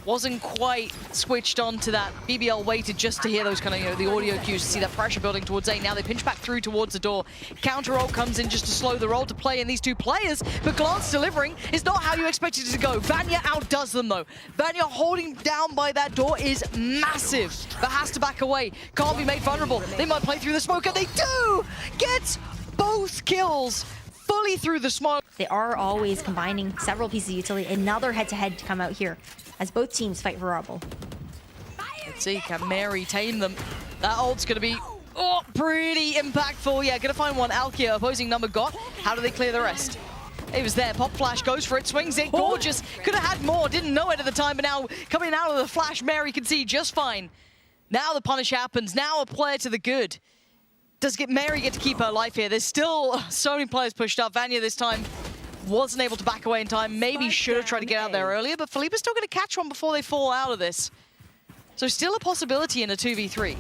[SPEAKER 1] Wasn't quite switched on to that. BBL waited just to hear those kind of, the audio cues to see that pressure building towards A. Now they pinch back through towards the door. Counter roll comes in just to slow the roll to play in these two players, but Glance delivering is not how you expected it to go. Vanya outdoes them though. Vanya holding down by that door is massive, but has to back away. Can't be made vulnerable. They might play through the smoke, and they do! Get both kills fully through the smoke.
[SPEAKER 2] They are always combining several pieces of utility. Another head-to-head to come out here as both teams fight for Rubble.
[SPEAKER 1] Let's see, can Mary tame them? That ult's gonna be pretty impactful. Yeah, gonna find one. Alkia, opposing number got. How do they clear the rest? It was there. Pop flash goes for it, swings it. Gorgeous. Could have had more. Didn't know it at the time, but now coming out of the flash, Mary can see just fine. Now the punish happens. Now a player to the good. Does Mary get to keep her life here? There's still so many players pushed up. Vanya this time wasn't able to back away in time. Maybe should have tried to get out there earlier, but Felipa's still going to catch one before they fall out of this. So still a possibility in a 2v3.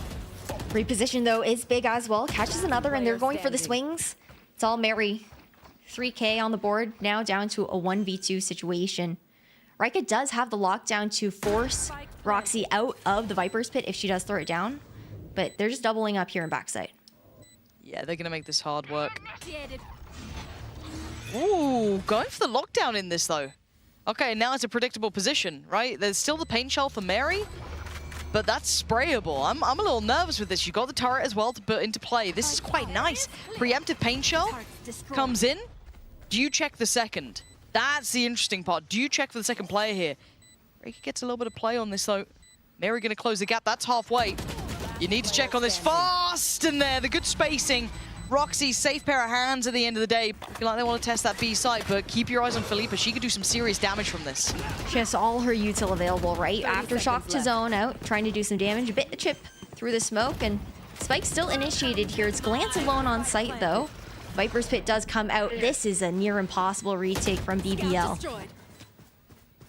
[SPEAKER 2] Reposition, though, is big as well. Catches another, and they're going for the swings. It's all Mary. 3K on the board, now down to a 1v2 situation. Rika does have the lockdown to force Roxy out of the Viper's Pit if she does throw it down, but they're just doubling up here in backside.
[SPEAKER 1] Yeah, they're going to make this hard work. Ooh, going for the lockdown in this, though. Okay, now it's a predictable position, right? There's still the paint shell for Mary, but that's sprayable. I'm a little nervous with this. You got the turret as well to put into play. This is quite nice. Preemptive paint shell comes in. Do you check the second? That's the interesting part. Do you check for the second player here? Reiki gets a little bit of play on this, though. Mary going to close the gap. That's halfway. You need to check on this fast in there. The good spacing. Roxy, safe pair of hands at the end of the day. Feel like they want to test that B site, but keep your eyes on Felipa. She could do some serious damage from this.
[SPEAKER 2] She has all her util available, right? Aftershock to zone out, trying to do some damage. Bit the chip through the smoke, and Spike still initiated here. It's Glance alone on site, though. Viper's Pit does come out. This is a near impossible retake from BBL.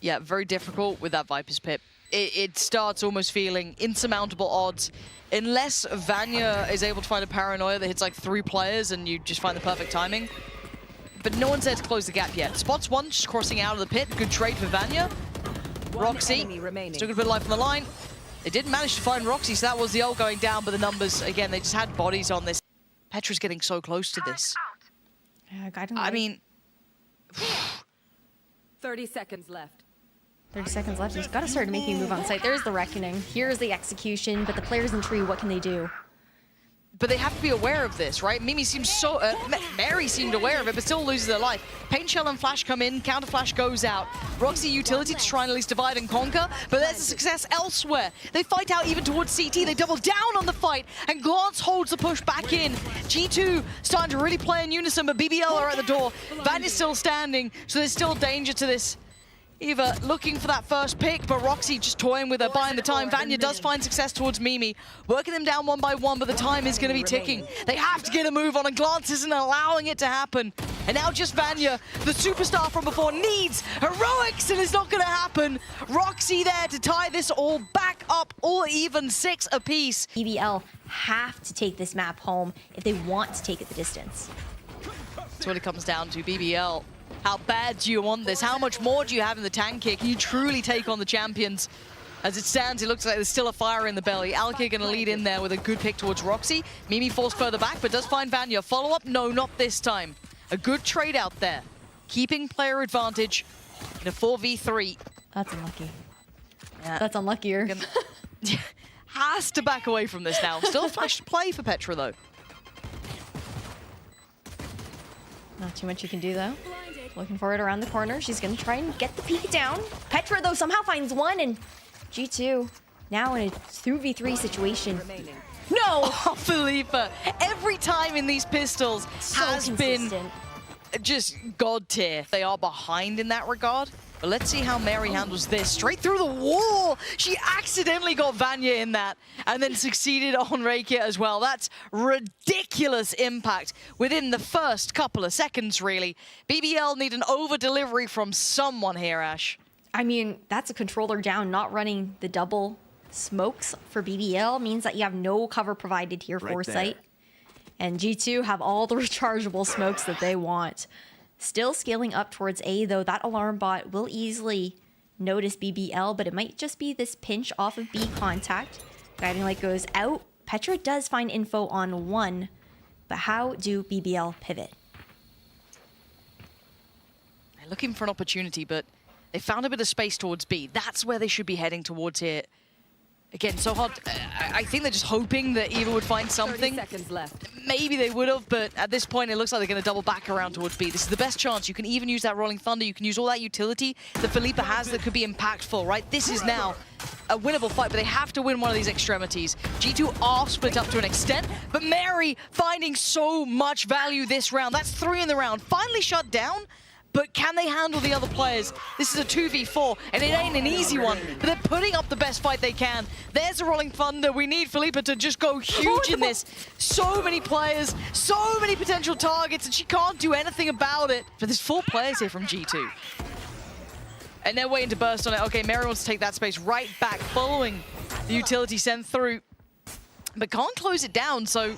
[SPEAKER 1] Yeah, very difficult with that Viper's Pit. It starts almost feeling insurmountable odds. Unless Vanya is able to find a paranoia that hits like 3 players and you just find the perfect timing. But no one's there to close the gap yet. Spots one just crossing out of the pit. Good trade for Vanya. Roxy, still gonna put life on the line. They didn't manage to find Roxy, so that was the ult going down, but the numbers, again, they just had bodies on this. Petra's getting so close to this. I mean...
[SPEAKER 3] 30 seconds left.
[SPEAKER 2] 30 seconds left. He's got to start making a move on site. There's the Reckoning. Here's the execution, but the players in tree, what can they do?
[SPEAKER 1] but they have to be aware of this, right? Mimi seems so... Mary seemed aware of it, but still loses their life. Paint Shell and Flash come in, Counter Flash goes out. Roxy utility to try and at least divide and conquer, but there's a success elsewhere. They fight out even towards CT, they double down on the fight, and Glance holds the push back in. G2 starting to really play in unison, but BBL are at the door. Van is still standing, so there's still danger to this. Eva looking for that first pick, but Roxy just toying with her, buying the time. Vanya does find success towards Mimi, working them down one by one, but the time is going to be ticking. They have to get a move on, and Glance isn't allowing it to happen. And now just Vanya, the superstar from before, needs heroics, and it's not going to happen. Roxy there to tie this all back up, all even 6 apiece.
[SPEAKER 2] BBL have to take this map home if they want to take it the distance.
[SPEAKER 1] That's what it comes down to, BBL. How bad do you want this? How much more do you have in the tank here? Can you truly take on the champions? As it stands, it looks like there's still a fire in the belly. Alkia going to lead in there with a good pick towards Roxy. Mimi falls further back, but does find Vanya. Follow-up? No, not this time. A good trade out there. Keeping player advantage in a 4v3.
[SPEAKER 2] That's unlucky.
[SPEAKER 1] Yeah.
[SPEAKER 2] That's unluckier.
[SPEAKER 1] Has to back away from this now. Still a flash to play for Petra, though.
[SPEAKER 2] Not too much you can do, though. Looking for it around the corner. She's going to try and get the peek down. Petra, though, somehow finds one, and G2 now in a 2v3 situation. No!
[SPEAKER 1] Oh, Philippa. Every time in these pistols has been just god tier. They are behind in that regard. But let's see how Mary handles this. Straight through the wall! She accidentally got Vanya in that and then succeeded on Reiki as well. That's ridiculous impact within the first couple of seconds, really. BBL need an over-delivery from someone here, Ash.
[SPEAKER 2] I mean, that's a controller down. Not running the double smokes for BBL means that you have no cover provided here for Sight. And G2 have all the rechargeable smokes that they want. Still scaling up towards A, though. That alarm bot will easily notice BBL, but it might just be this pinch off of B contact. Guiding Light goes out. Petra does find info on 1, but how do BBL pivot?
[SPEAKER 1] They're looking for an opportunity, but they found a bit of space towards B. That's where they should be heading towards here. Again, so hard. I think they're just hoping that Eva would find something.
[SPEAKER 3] 30 seconds left.
[SPEAKER 1] Maybe they would have, but at this point, it looks like they're going to double back around towards B. This is the best chance. You can even use that Rolling Thunder. You can use all that utility that Philippa has that could be impactful, right? This is now a winnable fight, but they have to win one of these extremities. G2 are split up to an extent, but Mary finding so much value this round. That's 3 in the round. Finally shut down. But can they handle the other players? This is a 2v4, and it ain't an easy one, but they're putting up the best fight they can. There's a Rolling Thunder. We need Philippa to just go huge in this. So many players, so many potential targets, and she can't do anything about it. But there's 4 players here from G2. And they're waiting to burst on it. Okay, Mary wants to take that space right back, following the utility sent through. But can't close it down, so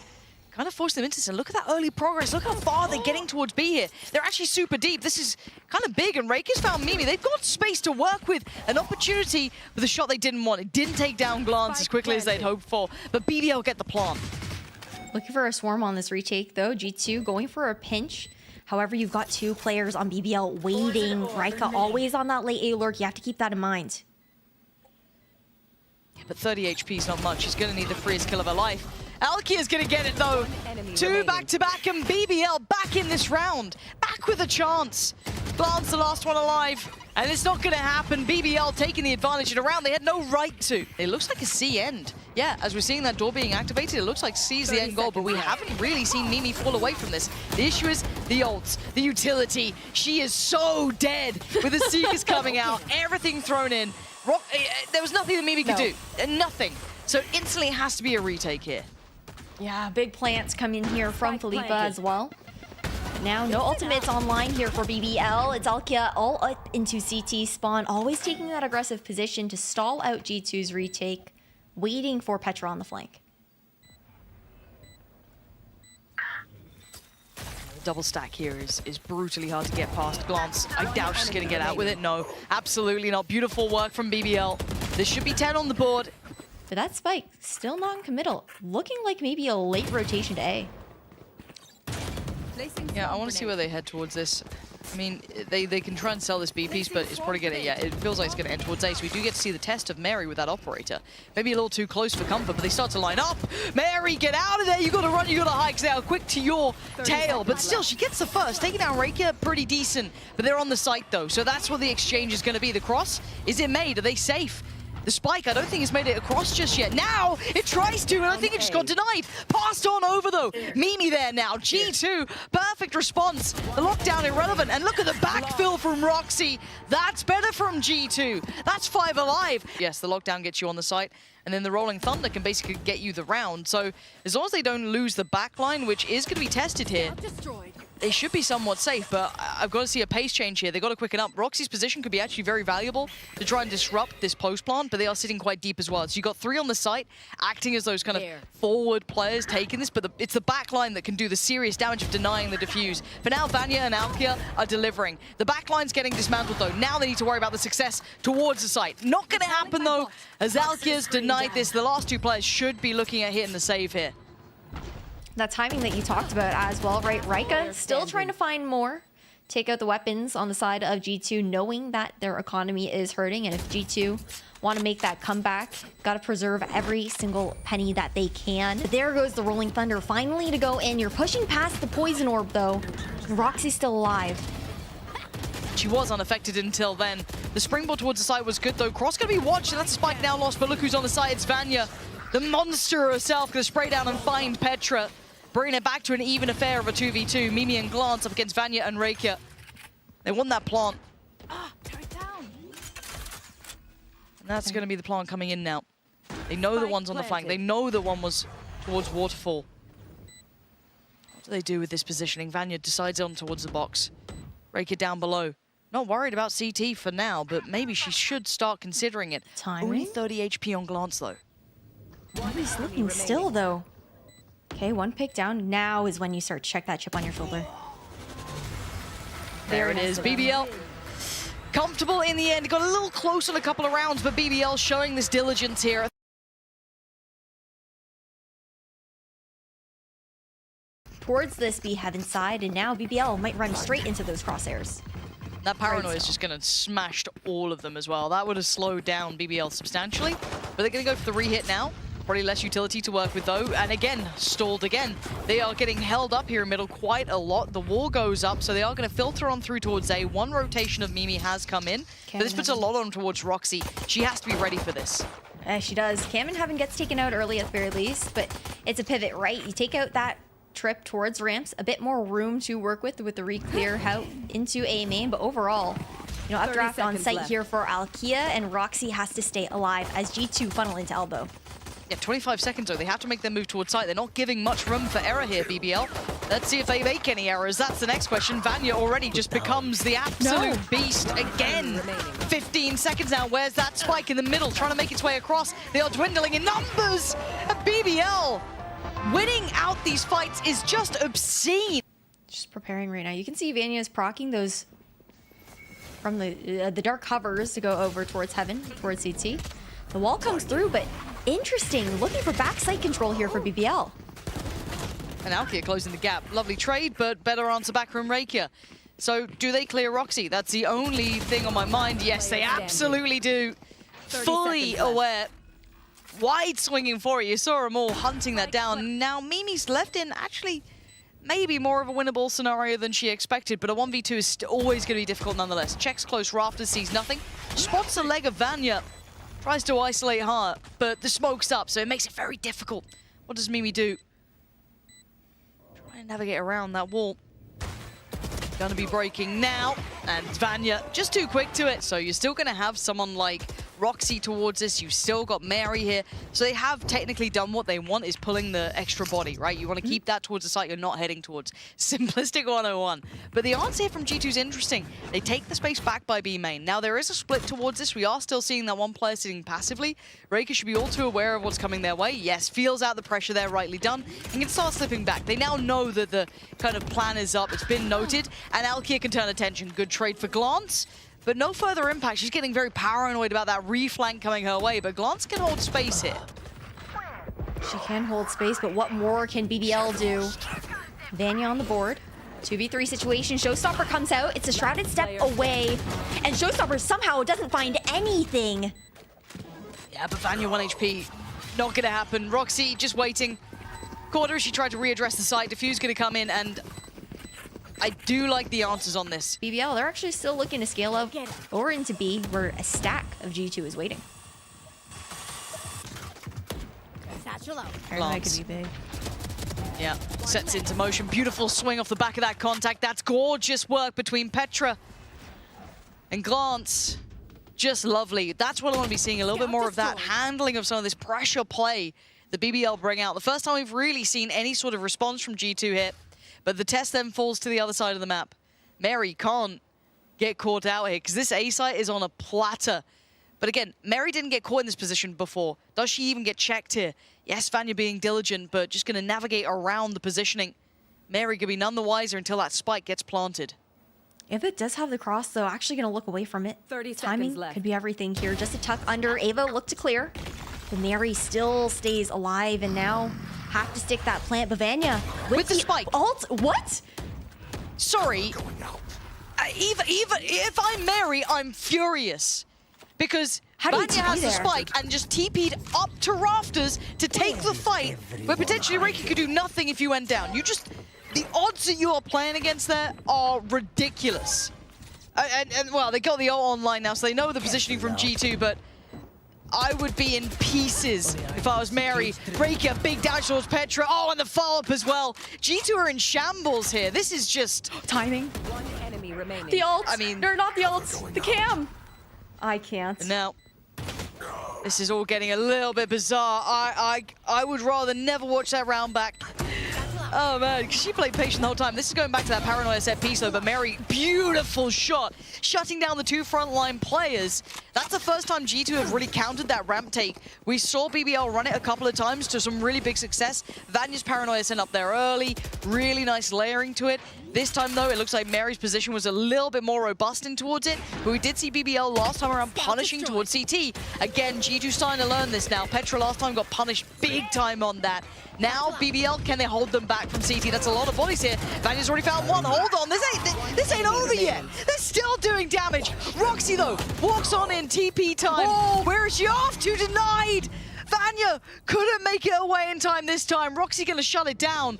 [SPEAKER 1] kind of force them into this. And look at that early progress. Look how far they're getting towards B here. They're actually super deep. This is kind of big, and Reika's found Mimi. They've got space to work with. An opportunity with a shot they didn't want. It didn't take down Glance as quickly as they'd hoped for, but BBL get the plant.
[SPEAKER 2] Looking for a swarm on this retake, though. G2 going for a pinch. However, you've got 2 players on BBL waiting. Reika always on that late A lurk. You have to keep that in mind.
[SPEAKER 1] Yeah, but 30 HP is not much. She's going to need the freest kill of her life. Alkia's going to get it, though. 2 back-to-back, and BBL back in this round. Back with a chance. Glance the last one alive, and it's not going to happen. BBL taking the advantage in a round they had no right to. It looks like a C end. Yeah, as we're seeing that door being activated, it looks like C is the end goal, but we haven't really seen Mimi fall away from this. The issue is the ults, the utility. She is so dead with the Seekers coming out, everything thrown in. There was nothing that Mimi could do, nothing. So instantly it has to be a retake here.
[SPEAKER 2] Yeah, big plants come in here from Philippa as well. Now, no ultimates online here for BBL. It's Alkia all up into CT spawn, always taking that aggressive position to stall out G2's retake, waiting for Petra on the flank.
[SPEAKER 1] The double stack here is brutally hard to get past. Glance, I doubt she's going to get out with it. No, absolutely not. Beautiful work from BBL. This should be 10 on the board.
[SPEAKER 2] But that spike, still non-committal. Looking like maybe a late rotation to A.
[SPEAKER 1] Yeah, I want to see where they head towards this. I mean, they can try and sell this B piece, but it's probably gonna, yeah, it feels like it's gonna end towards A. So we do get to see the test of Mary with that operator. Maybe a little too close for comfort, but they start to line up. Mary, get out of there! You gotta run, you gotta hike. They are quick to your tail, but still, she gets the first. Taking down Reika, pretty decent, but they're on the site though. So that's what the exchange is gonna be. The cross, is it made? Are they safe? The spike, I don't think it's made it across just yet. Now, it tries to, and I think it just got denied. Passed on over, though. Mimi there now. G2, perfect response. The lockdown irrelevant. And look at the backfill from Roxy. That's better from G2. That's 5 alive. Yes, the lockdown gets you on the site, and then the Rolling Thunder can basically get you the round. So as long as they don't lose the backline, which is going to be tested here, they should be somewhat safe, but I've got to see a pace change here. They've got to quicken up. Roxy's position could be actually very valuable to try and disrupt this post plant, but they are sitting quite deep as well. So you got 3 on the site, acting as those kind of forward players taking this, but it's the back line that can do the serious damage of denying the defuse. For now, Vanya and Alkia are delivering. The back line's getting dismantled, though. Now they need to worry about the success towards the site. Not going to happen, though, as Alkia's denied this. The last 2 players should be looking at hitting the save here.
[SPEAKER 2] That timing that you talked about as well, right? Rika still trying to find more. Take out the weapons on the side of G2, knowing that their economy is hurting. And if G2 want to make that comeback, got to preserve every single penny that they can. There goes the Rolling Thunder, finally to go in. You're pushing past the Poison Orb, though. Roxy's still alive.
[SPEAKER 1] She was unaffected until then. The springboard towards the side was good, though. Cross going to be watched, and that's a spike now lost. But look who's on the side. It's Vanya. The monster herself going to spray down and find Petra. Bringing it back to an even affair of a 2v2. Mimi and Glance up against Vanya and Reika. They won that plant.
[SPEAKER 3] Tear it down.
[SPEAKER 1] And that's going to be the plant coming in now. They know the one's on the flank. They know the one was towards Waterfall. What do they do with this positioning? Vanya decides on towards the box. Reika down below. Not worried about CT for now, but maybe she should start considering it.
[SPEAKER 2] Timing?
[SPEAKER 1] Only 30 HP on Glance, though.
[SPEAKER 2] He's looking still, though. Okay, 1 pick down. Now is when you start to check that chip on your shoulder.
[SPEAKER 1] There it is, BBL. Comfortable in the end. Got a little close on a couple of rounds, but BBL showing this diligence here.
[SPEAKER 2] Towards this B heaven side, and now BBL might run straight into those crosshairs.
[SPEAKER 1] That paranoia is just going to smash all of them as well. That would have slowed down BBL substantially, but they're going to go for the re-hit now. Probably less utility to work with, though. And again, stalled again. They are getting held up here in middle quite a lot. The wall goes up, so they are going to filter on through towards A. 1 rotation of Mimi has come in, but this puts a lot on towards Roxy. She has to be ready for this.
[SPEAKER 2] She does. Cam and Heaven gets taken out early at the very least, but it's a pivot, right? You take out that trip towards ramps, a bit more room to work with the re-clear out into A main, but overall, you know, updraft on site here for Alkia, and Roxy has to stay alive as G2 funnel into elbow.
[SPEAKER 1] Yeah, 25 seconds though. They have to make their move towards site. They're not giving much room for error here, BBL. Let's see if they make any errors. That's the next question. Vanya already just becomes the absolute beast again. 15 seconds now. Where's that spike in the middle? Trying to make its way across. They are dwindling in numbers. And BBL winning out these fights is just obscene.
[SPEAKER 2] Just preparing right now. You can see Vanya's proccing those from the dark covers to go over towards Heaven, towards CT. The wall comes through, but interesting. Looking for backside control here for BBL.
[SPEAKER 1] And Alkia closing the gap. Lovely trade, but better answer back from Reika. So do they clear Roxy? That's the only thing on my mind. Yes, they absolutely do. Fully aware. Wide swinging for it. You saw them all hunting that down. Now Mimi's left in actually maybe more of a winnable scenario than she expected, but a 1v2 is always going to be difficult nonetheless. Checks close rafters, sees nothing. Spots a leg of Vanya. Tries to isolate her, but the smoke's up, so it makes it very difficult. What does Mimi do? Try and navigate around that wall. Gonna be breaking now, and Vanya just too quick to it. So you're still gonna have someone like Roxy towards this. You've still got Mary here. So they have technically done what they want, is pulling the extra body, right? You want to keep that towards the site you're not heading towards. Simplistic 101. But the answer here from G2 is interesting. They take the space back by B main. Now there is a split towards this. We are still seeing that one player sitting passively. Reika should be all too aware of what's coming their way. Yes, feels out the pressure there, rightly done, and can start slipping back. They now know that the kind of plan is up. It's been noted, and Alkia can turn attention. Good trade for Glance. But no further impact. She's getting very paranoid about that reflank coming her way, but Glance can hold space here.
[SPEAKER 2] She can hold space, but what more can BBL do? Vanya on the board. 2v3 situation. Showstopper comes out. It's a shrouded step away. And Showstopper somehow doesn't find anything.
[SPEAKER 1] Yeah, but Vanya 1 HP. Not going to happen. Roxy just waiting. Quarter, she tried to readdress the site. Diffuse going to come in, and I do like the answers on this.
[SPEAKER 2] BBL, they're actually still looking to scale up over into B, where a stack of G2 is waiting. Paranoia could be big.
[SPEAKER 1] Yeah, sets into motion. Beautiful swing off the back of that contact. That's gorgeous work between Petra and Glance. Just lovely. That's what I want to be seeing, a little bit more of that handling of some of this pressure play the BBL bring out. The first time we've really seen any sort of response from G2 here, but the test then falls to the other side of the map. Mary can't get caught out here because this A site is on a platter. But again, Mary didn't get caught in this position before. Does she even get checked here? Yes, Vanya being diligent, but just going to navigate around the positioning. Mary could be none the wiser until that spike gets planted.
[SPEAKER 2] Ava does have the cross, though. Actually going to look away from it.
[SPEAKER 3] 30
[SPEAKER 2] Timing
[SPEAKER 3] seconds left.
[SPEAKER 2] could be everything here. Just a tuck under. Ava looked to clear. But Mary still stays alive, and now have to stick that plant. But Vanya
[SPEAKER 1] With the spike.
[SPEAKER 2] Ult. What?
[SPEAKER 1] Sorry. Eva, if I'm Mary, I'm furious. Because
[SPEAKER 2] How do you
[SPEAKER 1] Vanya
[SPEAKER 2] TP
[SPEAKER 1] has the
[SPEAKER 2] there?
[SPEAKER 1] spike and just TP'd up to rafters to take the fight, where potentially Reiki could do nothing if you went down. The odds that you are playing against there are ridiculous. And well, they got the ult online now, so they know the positioning from G2, but I would be in pieces if I was Mary. Reiki, a big dash towards Petra. Oh, and the follow-up as well. G2 are in shambles here. This is just
[SPEAKER 2] Timing.
[SPEAKER 3] One enemy remaining.
[SPEAKER 2] The ult.
[SPEAKER 1] I mean-
[SPEAKER 2] They're not the ults. The cam. I can't.
[SPEAKER 1] Now, this is all getting a little bit bizarre. I would rather never watch that round back. Oh man, she played patient the whole time. This is going back to that Paranoia set piece though, but Mary, beautiful shot. Shutting down the two frontline players. That's the first time G2 have really countered that ramp take. We saw BBL run it a couple of times to some really big success. Vanya's Paranoia sent up there early. Really nice layering to it. This time though, it looks like Mary's position was a little bit more robust in towards it, but we did see BBL last time around punishing towards CT. Again, G2 starting to learn this now. Petra last time got punished big time on that. Now, BBL, can they hold them back from CT? That's a lot of bodies here. Vanya's already found one. Hold on, this ain't over yet. They're still doing damage. Roxy, though, walks on in TP time. Oh, where is she off to? Denied. Vanya couldn't make it away in time this time. Roxy gonna shut it down.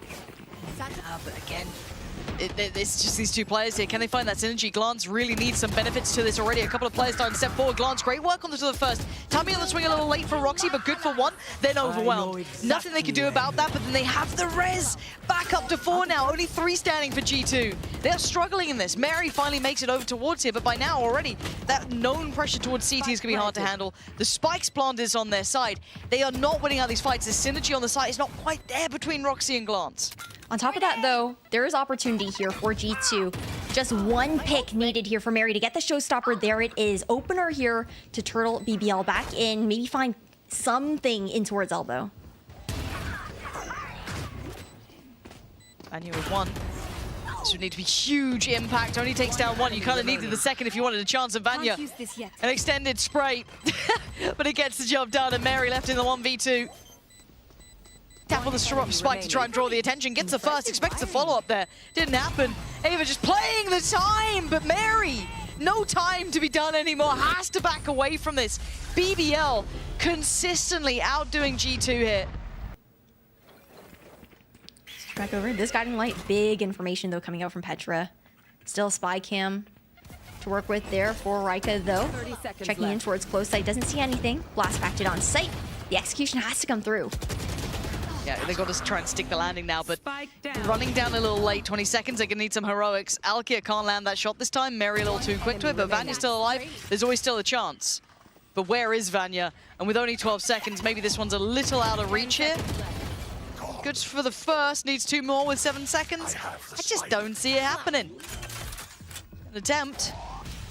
[SPEAKER 1] But again, it's just these two players here. Can they find that synergy? Glance really needs some benefits to this already. A couple of players starting to step forward. Glance, great work on the first. Tummy on the swing a little late for Roxy, but good for one. Then overwhelmed. Nothing they can do about that, but then they have the res. Back up to 4 now. Only 3 standing for G2. They're struggling in this. Mary finally makes it over towards here, but by now already, that known pressure towards CT is going to be hard to handle. The spikes plant is on their side. They are not winning out these fights. The synergy on the side is not quite there between Roxy and Glance.
[SPEAKER 2] On top of that, though, there is opportunity here for G2. Just one pick needed here for Mary to get the showstopper. There it is. Opener here to turtle BBL back in. Maybe find something in towards elbow.
[SPEAKER 1] Vanya with 1. This would need to be huge impact. Only takes down 1. You kind of needed the second if you wanted a chance of Vanya. An extended spray. But it gets the job done, and Mary left in the 1v2. Tap on the spike to try and draw the attention. Gets the first, expects the follow-up there. Didn't happen. Ava just playing the time, but Mary, no time to be done anymore. Has to back away from this. BBL consistently outdoing G2 here.
[SPEAKER 2] Back over. This guiding light, big information though coming out from Petra. Still a spy cam to work with there for Rika though. Checking in towards close sight, doesn't see anything. Blast backed it on sight. The execution has to come through.
[SPEAKER 1] Yeah, they got to try and stick the landing now, but running down a little late. 20 seconds, they're going to need some heroics. Alkia can't land that shot this time. Mary a little too quick to it, but Vanya's still alive. There's always still a chance. But where is Vanya? And with only 12 seconds, maybe this one's a little out of reach here. Good for the first, needs 2 more with 7 seconds. I just don't see it happening. An attempt.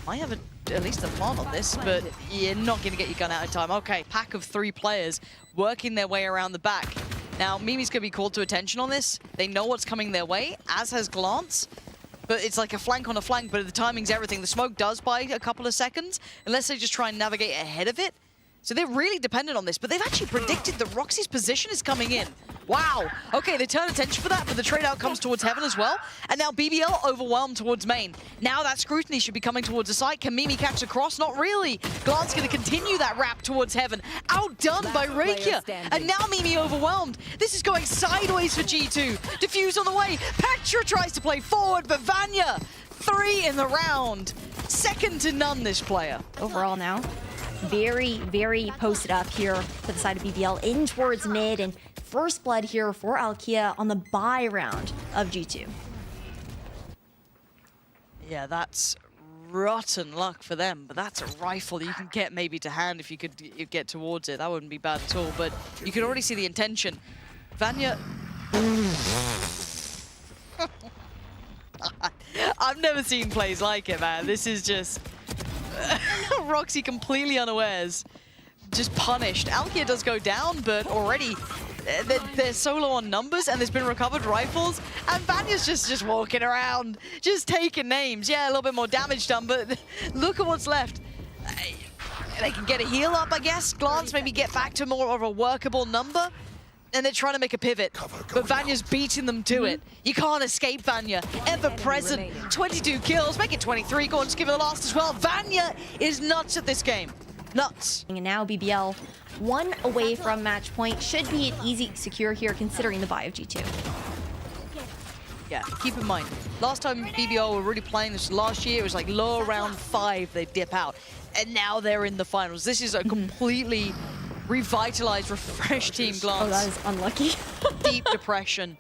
[SPEAKER 1] Might have at least a plant on this, but you're not going to get your gun out in time. Okay, pack of 3 players working their way around the back. Now, Mimi's going to be called to attention on this. They know what's coming their way, as has Glance. But it's like a flank on a flank, but the timing's everything. The smoke does buy a couple of seconds, unless they just try and navigate ahead of it. So they're really dependent on this, but they've actually predicted that Roxy's position is coming in. Wow. Okay, they turn attention for that, but the trade out comes towards Heaven as well. And now BBL overwhelmed towards main. Now that scrutiny should be coming towards the site. Can Mimi catch the cross? Not really. Glance going to continue that wrap towards Heaven. Outdone by Rakia. And now Mimi overwhelmed. This is going sideways for G2. Diffuse on the way. Petra tries to play forward, but Vanya, 3 in the round. Second to none, this player.
[SPEAKER 2] Overall now, very, very posted up here for the side of BBL in towards mid, and first blood here for Alkia on the bye round of G2.
[SPEAKER 1] Yeah, that's rotten luck for them, but that's a rifle you can get maybe to hand if you could get towards it. That wouldn't be bad at all, but you can already see the intention. Vanya... I've never seen plays like it, man. This is just... Roxy completely unawares. Just punished. Alkia does go down, but already they're so low on numbers, and there's been recovered rifles, and Vanya's just walking around, just taking names. Yeah, a little bit more damage done, but look at what's left. They can get a heal up, I guess. Glance maybe get back to more of a workable number, and they're trying to make a pivot, but Vanya's beating them to it. You can't escape Vanya, ever present. 22 kills, make it 23. Go on, just give it the last as well. Vanya is nuts at this game. Nuts.
[SPEAKER 2] And now BBL 1 away from match point. Should be an easy secure here considering the bye of G2.
[SPEAKER 1] Yeah, keep in mind, last time BBL were really playing this last year, it was like low round 5, they dip out. And now they're in the finals. This is a completely revitalized, refreshed team. Glance.
[SPEAKER 2] Oh, that is unlucky.
[SPEAKER 1] Deep depression.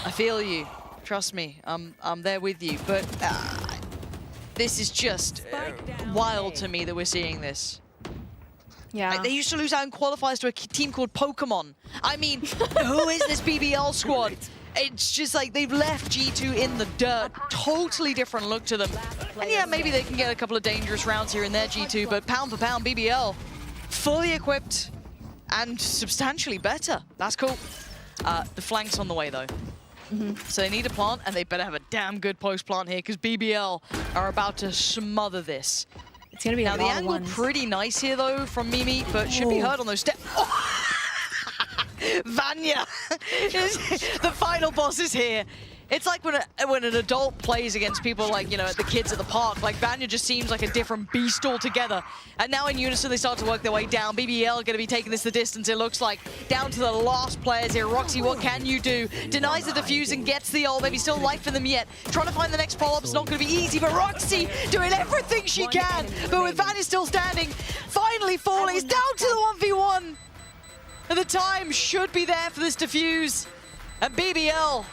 [SPEAKER 1] I feel you. Trust me, I'm there with you. But this is just wild to me that we're seeing this.
[SPEAKER 2] Yeah.
[SPEAKER 1] They used to lose out in qualifiers to a team called Pokemon. I mean, who is this BBL squad? It's just like they've left G2 in the dirt. Totally different look to them. And yeah, maybe they can get a couple of dangerous rounds here in their G2, but pound for pound, BBL fully equipped and substantially better. That's cool. The flank's on the way, though. So they need a plant, and they better have a damn good post plant here, because BBL are about to smother this.
[SPEAKER 2] It's going to be
[SPEAKER 1] now,
[SPEAKER 2] a
[SPEAKER 1] the
[SPEAKER 2] lot
[SPEAKER 1] angle
[SPEAKER 2] of ones.
[SPEAKER 1] pretty nice here, though, from Mimi, but should be hurt on those steps. Oh. Vanya! The final boss is here. It's like when an adult plays against people like, you know, the kids at the park. Like, Vanya just seems like a different beast altogether. And now in unison, they start to work their way down. BBL going to be taking this the distance, it looks like. Down to the last players here. Roxy, what can you do? Denies the defuse and gets the ult. Maybe still life in them yet. Trying to find the next follow-up's not going to be easy, but Roxy doing everything she can. But with Vanya still standing, finally falling. It's down to the 1v1. And the time should be there for this defuse. And BBL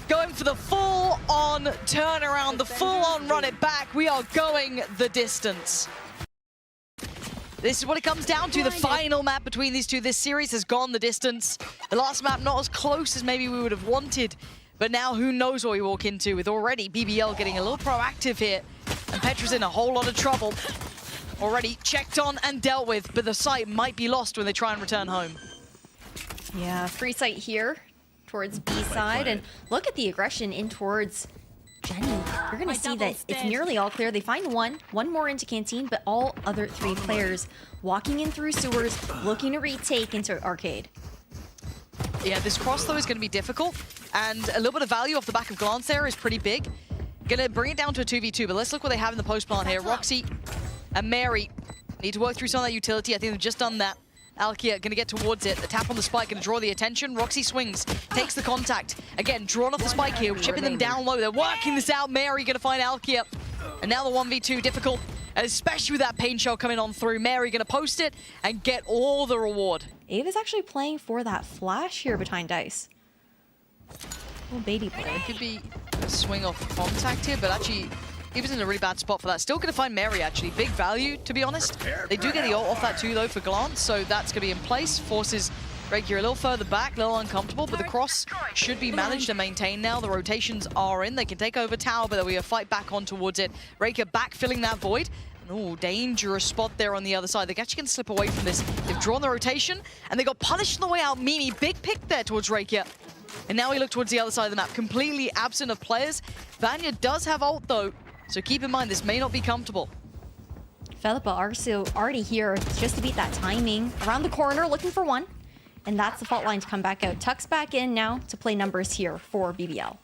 [SPEAKER 1] going for the full-on turnaround, the full-on run it back. We are going the distance. This is what it comes down to, the final map between these two. This series has gone the distance. The last map not as close as maybe we would have wanted, but now who knows what we walk into with already BBL getting a little proactive here, and Petra's in a whole lot of trouble. Already checked on and dealt with, but the site might be lost when they try and return home.
[SPEAKER 2] Yeah, free site here towards B side, and look at the aggression in towards Jenny. You're gonna see that it's nearly all clear. They find one more into Canteen, but all other 3 players walking in through sewers, looking to retake into Arcade.
[SPEAKER 1] Yeah, this cross though is gonna be difficult, and a little bit of value off the back of Glance there is pretty big. Gonna bring it down to a 2v2, but let's look what they have in the post plant here. Roxy and Mary need to work through some of that utility. I think they've just done that. Alkia gonna get towards it. The tap on the spike gonna draw the attention. Roxy swings, takes the contact. Again, drawn off the spike here, chipping them down low. They're working this out. Mary gonna find Alkia. And now the 1v2 difficult, especially with that pain shell coming on through. Mary gonna post it and get all the reward.
[SPEAKER 2] Ava's actually playing for that flash here behind Dice. Little baby play.
[SPEAKER 1] It could be a swing off contact here, but actually he was in a really bad spot for that. Still going to find Mary, actually. Big value, to be honest. They do get the ult off that too, though, for Glance, so that's going to be in place. Forces Rakia a little further back, a little uncomfortable, but the cross should be managed and maintained now. The rotations are in. They can take over tower, but we fight back on towards it. Rakia back filling that void. Oh, dangerous spot there on the other side. They actually can slip away from this. They've drawn the rotation, and they got punished on the way out. Mimi, big pick there towards Rakia. And now we look towards the other side of the map, completely absent of players. Vanya does have ult, though. So keep in mind, this may not be comfortable.
[SPEAKER 2] Philippa Arso already here just to beat that timing. Around the corner, looking for one. And that's the fault line to come back out. Tuck's back in now to play numbers here for BBL.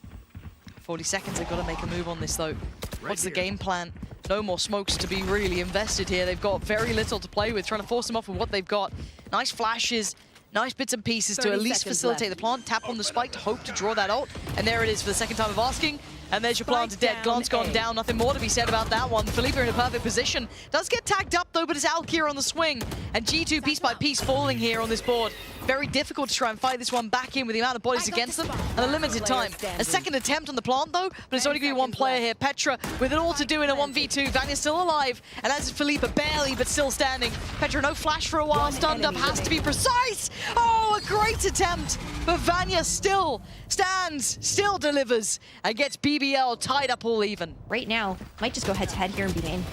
[SPEAKER 1] 40 seconds, they've got to make a move on this though. What's the game plan? No more smokes to be really invested here. They've got very little to play with, trying to force them off with what they've got. Nice flashes, nice bits and pieces to at least facilitate the plant. Tap on the spike to hope to draw that ult. And there it is for the second time of asking. And there's your plant dead. Glance gone down. Nothing more to be said about that one. Philippa in a perfect position. Does get tagged up though, but it's Alkir on the swing. And G2 piece by piece falling here on this board. Very difficult to try and fight this one back in with the amount of bodies against them and a limited time. A second attempt on the plant though, but it's only going to be one player here. Petra with it all to do in a 1v2. Vanya's still alive, and as is Philippa, barely but still standing. Petra no flash for a while, stunned up, has to be precise. Oh, a great attempt, but Vanya still stands, still delivers, and gets BBL tied up all even.
[SPEAKER 2] Right now, might just go head-to-head here in B-main.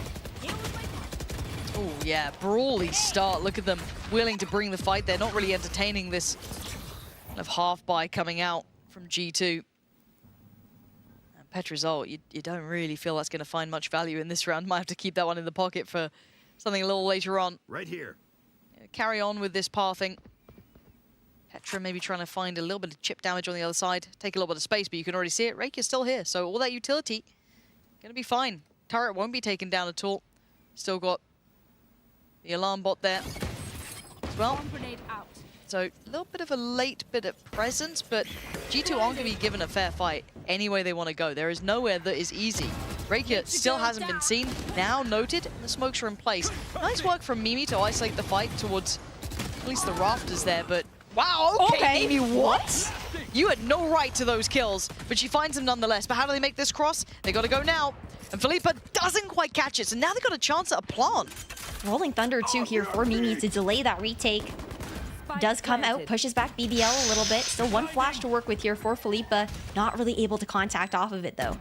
[SPEAKER 1] Oh yeah, brawly start. Look at them, willing to bring the fight. They're not really entertaining this kind of half buy coming out from G2. And Petra's ult, you don't really feel that's going to find much value in this round. Might have to keep that one in the pocket for something a little later on.
[SPEAKER 4] Right here.
[SPEAKER 1] Carry on with this pathing. Petra maybe trying to find a little bit of chip damage on the other side. Take a little bit of space, but you can already see it. Rake is still here, so all that utility going to be fine. Turret won't be taken down at all. Still got the alarm bot there as well. So a little bit of a late bit of presence, but G2 aren't going to be given a fair fight any way they want to go. There is nowhere that is easy. Rakia still hasn't been seen, now noted, and the smokes are in place. Nice work from Mimi to isolate the fight towards at least the rafters there, but wow, okay. Mimi, what? You had no right to those kills, but she finds them nonetheless. But how do they make this cross? They got to go now. And Philippa doesn't quite catch it, so now they've got a chance at a plant.
[SPEAKER 2] Rolling Thunder 2 here for Mimi to delay that retake. Does come out, pushes back BBL a little bit. Still one flash to work with here for Philippa. Not really able to contact off of it though.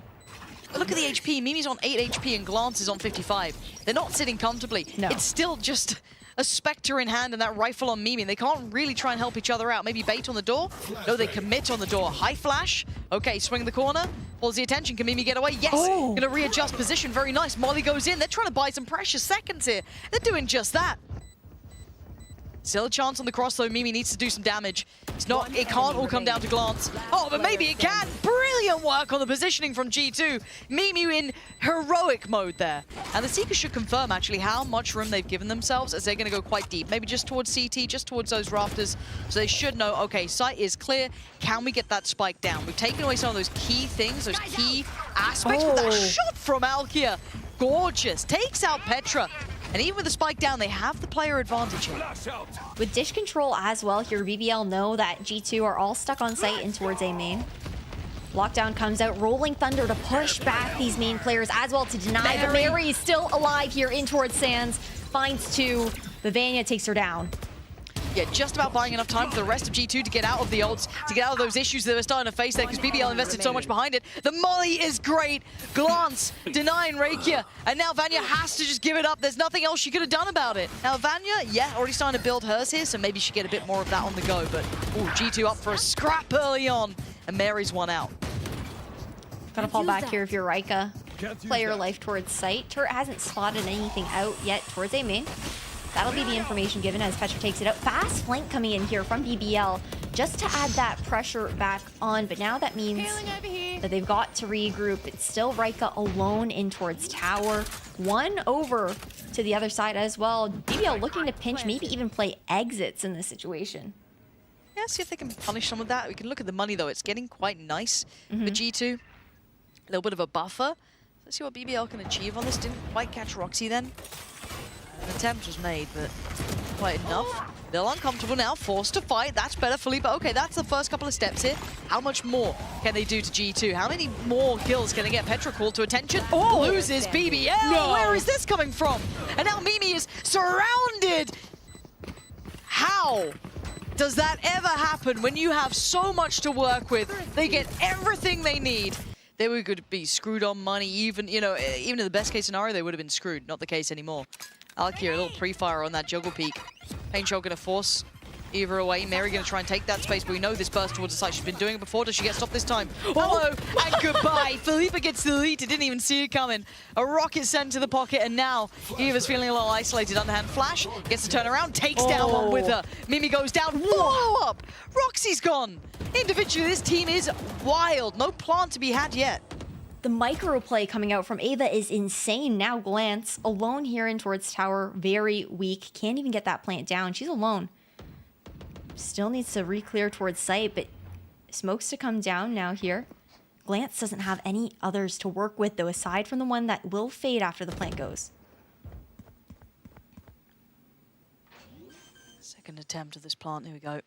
[SPEAKER 1] Look at the HP. Mimi's on 8 HP and Glance is on 55. They're not sitting comfortably.
[SPEAKER 2] No.
[SPEAKER 1] It's still just a Spectre in hand and that rifle on Mimi. They can't really try and help each other out. Maybe bait on the door? No, they commit on the door. High flash. Okay, swing the corner. Pulls the attention. Can Mimi get away? Yes.
[SPEAKER 2] Oh.
[SPEAKER 1] Gonna readjust position. Very nice. Molly goes in. They're trying to buy some precious seconds here. They're doing just that. Still a chance on the cross though. Mimi needs to do some damage. It's not, it can't all come down to Glance. Oh, but maybe it can. Brilliant work on the positioning from G2. Mimi in heroic mode there. And the Seekers should confirm actually how much room they've given themselves, as they're going to go quite deep. Maybe just towards CT, just towards those rafters. So they should know, okay, site is clear. Can we get that spike down? We've taken away some of those key things, those key aspects. But that shot from Alkia, gorgeous. Takes out Petra. And even with the spike down, they have the player advantage here.
[SPEAKER 2] With dish control as well here, BBL know that G2 are all stuck on site and towards A main. Lockdown comes out, Rolling Thunder to push back these main players as well to deny. But Mary is still alive here in towards Sands. Finds two, but Vanya takes her down.
[SPEAKER 1] Yeah, just about buying enough time for the rest of G2 to get out of the ults, to get out of those issues that they're starting to face there, because BBL invested so much behind it. The molly is great. Glance denying Rakia, and now Vanya has to just give it up. There's nothing else she could have done about it. Now Vanya, yeah, already starting to build hers here, so maybe she get a bit more of that on the go, but ooh, G2 up for a scrap early on, and Mary's one out.
[SPEAKER 2] Gotta fall back here if you're Rika. Player life towards site. Turret hasn't spotted anything out yet towards A main. That'll be the information given as Petra takes it out. Fast flank coming in here from BBL just to add that pressure back on. But now that means that they've got to regroup. It's still Rika alone in towards tower. One over to the other side as well. BBL looking to pinch, maybe even play exits in this situation.
[SPEAKER 1] Yeah, see if they can punish some of that. We can look at the money though. It's getting quite nice for G2. A little bit of a buffer. Let's see what BBL can achieve on this. Didn't quite catch Roxy then. An attempt was made, but quite enough. They're uncomfortable now, forced to fight. That's better, Philippa. Okay, that's the first couple of steps here. How much more can they do to G2? How many more kills can they get? Petra called to attention. Oh, loses BBL. No. Where is this coming from? And now Mimi is surrounded. How does that ever happen when you have so much to work with? They get everything they need. They were going to be screwed on money, even, you know, even in the best case scenario, they would have been screwed. Not the case anymore. Alkir, a little pre-fire on that juggle peak. Pain Shot going to force Either away, Mary going to try and take that space, but we know this burst towards the side. She's been doing it before. Does she get stopped this time? Hello and goodbye. Felipe gets deleted. Didn't even see it coming. A rocket sent to the pocket, and now Eva's feeling a little isolated. Underhand flash, gets to turn around, takes down one with her. Mimi goes down, follow-up. Roxy's gone. Individually, this team is wild. No plant to be had yet.
[SPEAKER 2] The micro play coming out from Ava is insane. Now Glance alone here in towards tower, very weak. Can't even get that plant down. She's alone. Still needs to re-clear towards site, but smokes to come down now here. Glance doesn't have any others to work with, though, aside from the one that will fade after the plant goes.
[SPEAKER 1] Second attempt of this plant. Here we go.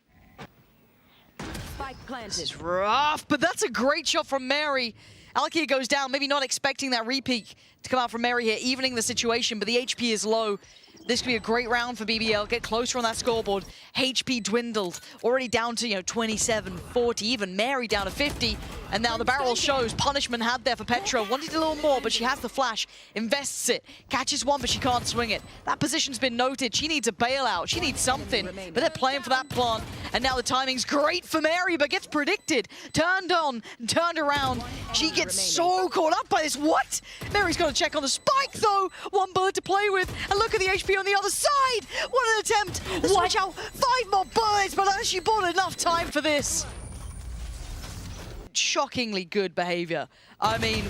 [SPEAKER 3] Spike planted.
[SPEAKER 1] This is rough, but that's a great shot from Mary. Alkia goes down, maybe not expecting that repeat to come out from Mary here, evening the situation, but the HP is low. This could be a great round for BBL. Get closer on that scoreboard. HP dwindled. Already down to, 27, 40, even Mary down to 50. And now the barrel shows punishment had there for Petra. Wanted a little more, but she has the flash. Invests it. Catches one, but she can't swing it. That position's been noted. She needs a bailout. She needs something. But they're playing for that plant. And now the timing's great for Mary, but gets predicted. Turned on, turned around. She gets so caught up by this. What? Mary's got to check on the spike, though. One bullet to play with. And look at the HP on the other side. What an attempt. Switch out 5 more bullets, but she bought enough time for this. Shockingly good behavior. I mean,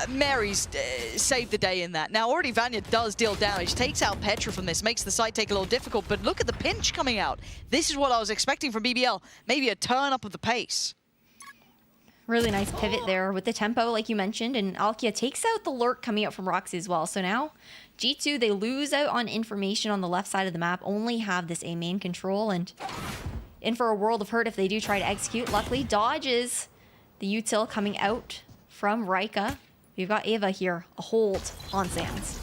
[SPEAKER 1] Mary's saved the day in that. Now, already Vanya does deal damage, takes out Petra from this, makes the site take a little difficult, but look at the pinch coming out. This is what I was expecting from BBL. Maybe a turn up of the pace.
[SPEAKER 2] Really nice pivot there with the tempo, like you mentioned, and Alkia takes out the lurk coming out from Roxy as well. So now, G2, they lose out on information on the left side of the map, only have this A main control, and in for a world of hurt if they do try to execute. Luckily, dodges the util coming out from Rika. We've got Ava here, a hold on Sands.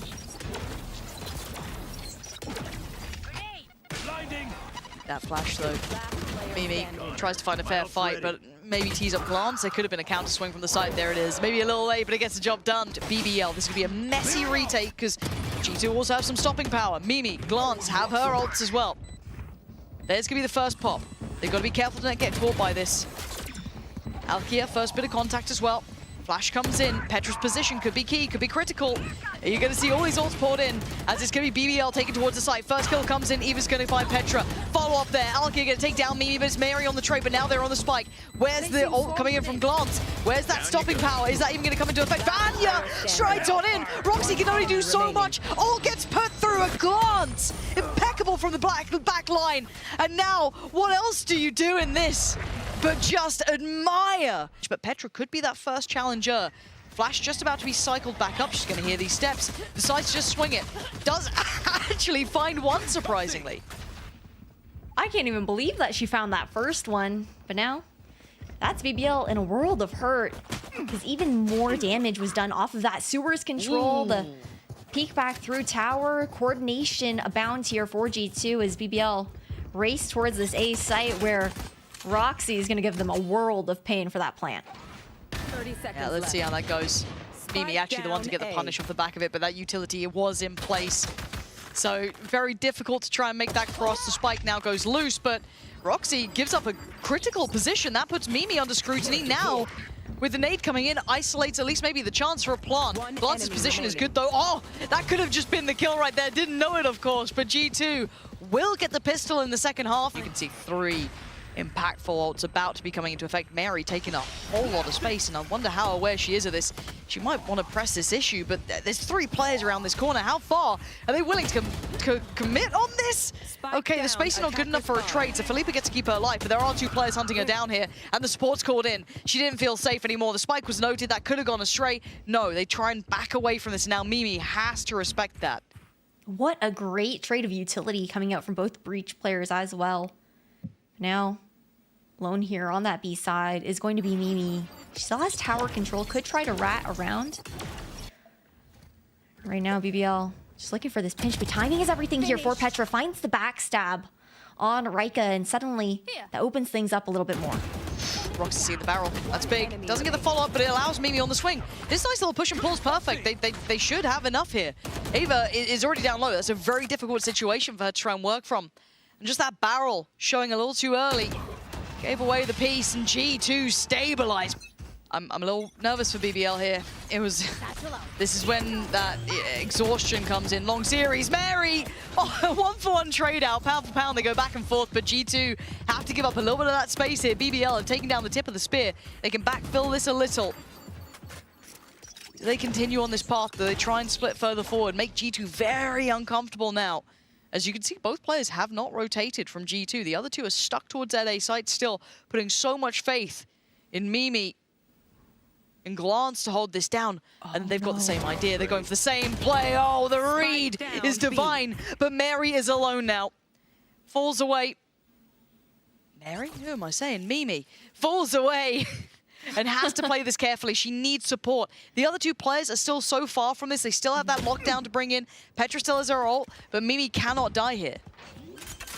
[SPEAKER 1] That flash, though. Mimi tries to find a fair fight, but maybe tease up Glance. There could have been a counter swing from the side. There it is. Maybe a little late, but it gets the job done. BBL, this could be a messy retake because G2 also have some stopping power. Mimi, Glance have her ults as well. There's going to be the first pop. They've got to be careful to not get caught by this. Alkia, first bit of contact as well. Flash comes in. Petra's position could be key, could be critical. You're going to see all these ults poured in as it's going to be BBL taken towards the site. First kill comes in. Eva's going to find Petra. Follow up there. Alkia going to take down Mimi, but it's Mary on the trade, but now they're on the spike. Where's the ult coming in from Glance? Where's that stopping power? Is that even going to come into effect? Vanya strides on in. Roxy can only do so much. Ult gets put through a Glance. Impeccable from the back line. And now, what else do you do in this but just admire? But Petra could be that first challenger. Flash just about to be cycled back up. She's going to hear these steps. Decides to just swing it. Does actually find one, surprisingly.
[SPEAKER 2] I can't even believe that she found that first one. But now, that's BBL in a world of hurt. Because even more damage was done off of that sewers control. Ooh. The peek back through tower. Coordination abound here for G2 as BBL race towards this A site where Roxy is going to give them a world of pain for that plant.
[SPEAKER 3] 30 seconds
[SPEAKER 1] yeah, let's see how that goes. Mimi actually the one to get the punish off the back of it, but that utility was in place. So very difficult to try and make that cross. The spike now goes loose, but Roxy gives up a critical position. That puts Mimi under scrutiny. Now, with the nade coming in, isolates at least maybe the chance for a plant. Glance's position is good though. Oh, that could have just been the kill right there. Didn't know it, of course, but G2 will get the pistol in the second half. You can see 3 impactful ults about to be coming into effect. Mary taking a whole lot of space, and I wonder how aware she is of this. She might want to press this issue, but there's 3 players around this corner. How far are they willing to commit on this? Okay, the space is not good enough for a trade, so Felipe gets to keep her alive, but there are 2 players hunting her down here, and the support's called in. She didn't feel safe anymore. The spike was noted. That could have gone astray. No, they try and back away from this. Now Mimi has to respect that.
[SPEAKER 2] What a great trade of utility coming out from both Breach players as well. Now, alone here on that B side is going to be Mimi. She still has tower control, could try to rat around. Right now, BBL just looking for this pinch, but timing is everything here for Petra. Finds the backstab on Rika, and suddenly that opens things up a little bit more.
[SPEAKER 1] Roxy see the barrel. That's big. Doesn't get the follow-up, but it allows Mimi on the swing. This nice little push and pull is perfect. They should have enough here. Ava is already down low. That's a very difficult situation for her to try and work from. And just that barrel showing a little too early. Gave away the piece, and G2 stabilized. I'm a little nervous for BBL here. This is when that exhaustion comes in. Long series, Mary! Oh, 1-for-1 trade out, pound for pound. They go back and forth, but G2 have to give up a little bit of that space here. BBL are taking down the tip of the spear. They can backfill this a little. Do they continue on this path? Do they try and split further forward? Make G2 very uncomfortable now. As you can see, both players have not rotated from G2. The other two are stuck towards that A site still, putting so much faith in Mimi and Glance to hold this down. And they've got the same idea. They're going for the same play. Oh, the read is divine. But Mary is alone now. Falls away. Mary? Who am I saying? Mimi. Falls away. And has to play this carefully. She needs support. The other two players are still so far from this. They still have that lockdown to bring in. Petra still has her ult, but Mimi cannot die here.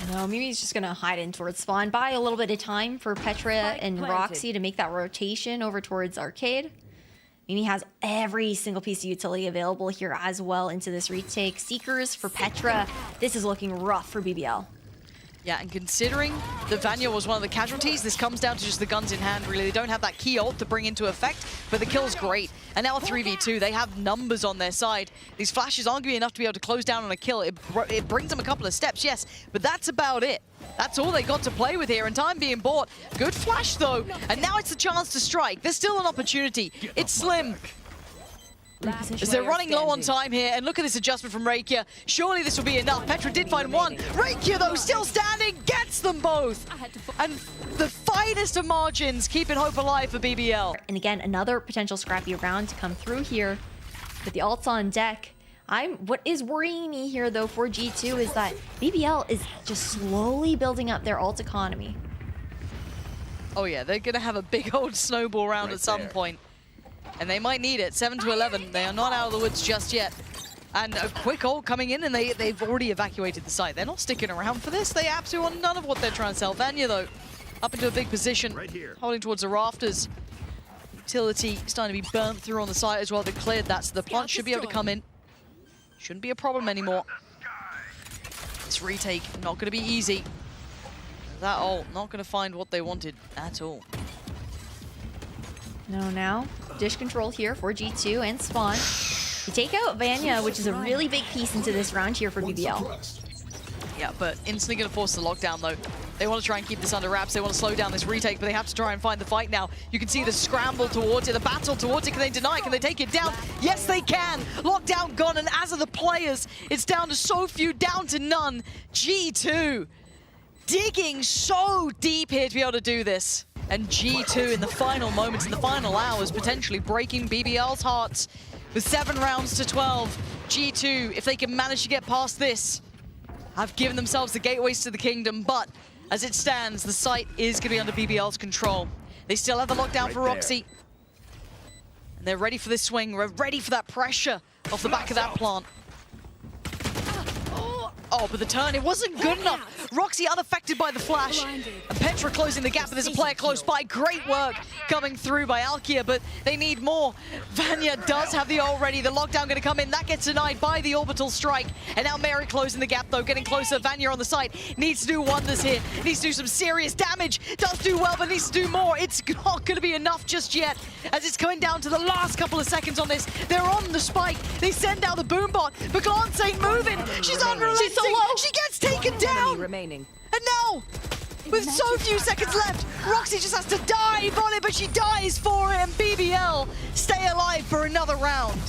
[SPEAKER 2] No, Mimi's just going to hide in towards spawn. Buy a little bit of time for Petra and Roxy to make that rotation over towards Arcade. Mimi has every single piece of utility available here as well into this retake. Seekers for Petra. This is looking rough for BBL.
[SPEAKER 1] Yeah, and considering that Vanya was one of the casualties, this comes down to just the guns in hand, really. They don't have that key ult to bring into effect, but the kill's great. And now a 3v2, they have numbers on their side. These flashes aren't going to be enough to be able to close down on a kill. It brings them a couple of steps, yes, but that's about it. That's all they got to play with here, and time being bought. Good flash, though, and now it's the chance to strike. There's still an opportunity. It's slim. As they're running low on time here, and look at this adjustment from Rakia. Surely this will be enough. Petra did find one. Rakia, though, still standing, gets them both. And the finest of margins, keeping hope alive for BBL.
[SPEAKER 2] And again, another potential scrappy round to come through here with the ults on deck. What is worrying me here, though, for G2 is that BBL is just slowly building up their ult economy.
[SPEAKER 1] Oh yeah, they're going to have a big old snowball round at some point. And they might need it. 7 to 11. They are not out of the woods just yet. And a quick ult coming in, and they've already evacuated the site. They're not sticking around for this. They absolutely want none of what they're trying to sell. Vanya, though, up into a big position, holding towards the rafters. Utility starting to be burnt through on the site as well. They cleared that, so the plant should be able to come in. Shouldn't be a problem anymore. This retake, not going to be easy. That ult, not going to find what they wanted at all.
[SPEAKER 2] No, now dish control here for G2 and Spawn. You take out Vanya, which is a really big piece into this round here for BBL.
[SPEAKER 1] Yeah, but instantly going to force the lockdown, though. They want to try and keep this under wraps. They want to slow down this retake, but they have to try and find the fight now. You can see the scramble towards it, the battle towards it. Can they deny? Can they take it down? Yes, they can. Lockdown gone, and as are the players, it's down to so few, down to none. G2 digging so deep here to be able to do this. And G2 in the final moments, in the final hours, potentially breaking BBL's hearts with 7 rounds to 12. G2, if they can manage to get past this, have given themselves the gateways to the kingdom, but as it stands, the site is going to be under BBL's control. They still have the lockdown for Roxy. And they're ready for this swing. We're ready for that pressure off the back of that plant. Oh, but the turn, it wasn't good enough. Roxy unaffected by the flash. And Petra closing the gap, but there's a player close by. Great work coming through by Alkia, but they need more. Vanya does have the ult ready. The lockdown going to come in. That gets denied by the orbital strike. And now Mary closing the gap, though, getting closer. Vanya on the side. Needs to do wonders here. Needs to do some serious damage. Does do well, but needs to do more. It's not going to be enough just yet, as it's coming down to the last couple of seconds on this. They're on the spike. They send out the boombot, but Glance ain't moving. She's unrelenting. She's so low. She gets taken down.
[SPEAKER 3] Remaining.
[SPEAKER 1] And now, with so few seconds left, Roxy just has to dive on it, but she dies for it, and BBL stay alive for another round.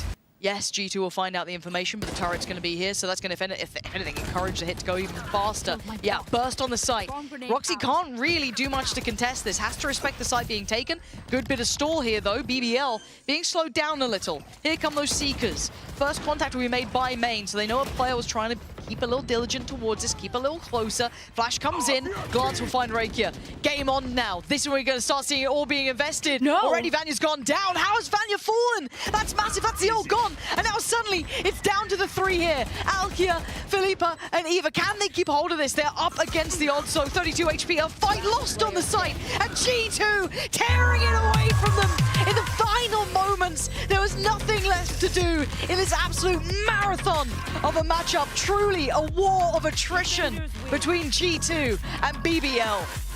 [SPEAKER 1] Yes, G2 will find out the information, but the turret's going to be here, so that's going to, if anything, encourage the hit to go even faster. Yeah, burst on the site. Roxy can't really do much to contest this. Has to respect the site being taken. Good bit of stall here, though. BBL being slowed down a little. Here come those Seekers. First contact will be made by main, so they know a player was trying to keep a little diligent towards this, keep a little closer. Flash comes in, Glance will find Rakia. Game on now. This is where we're going to start seeing it all being invested.
[SPEAKER 2] No.
[SPEAKER 1] Already Vanya's gone down. How has Vanya fallen? That's massive, that's the ult gone. And now suddenly, it's down to the 3 here. Alkia, Philippa, and Eva. Can they keep hold of this? They're up against the odds, so 32 HP. A fight lost on the site. And G2 tearing it away from them in the final moments. There was nothing left have to do in this absolute marathon of a matchup. Truly a war of attrition between G2 and BBL.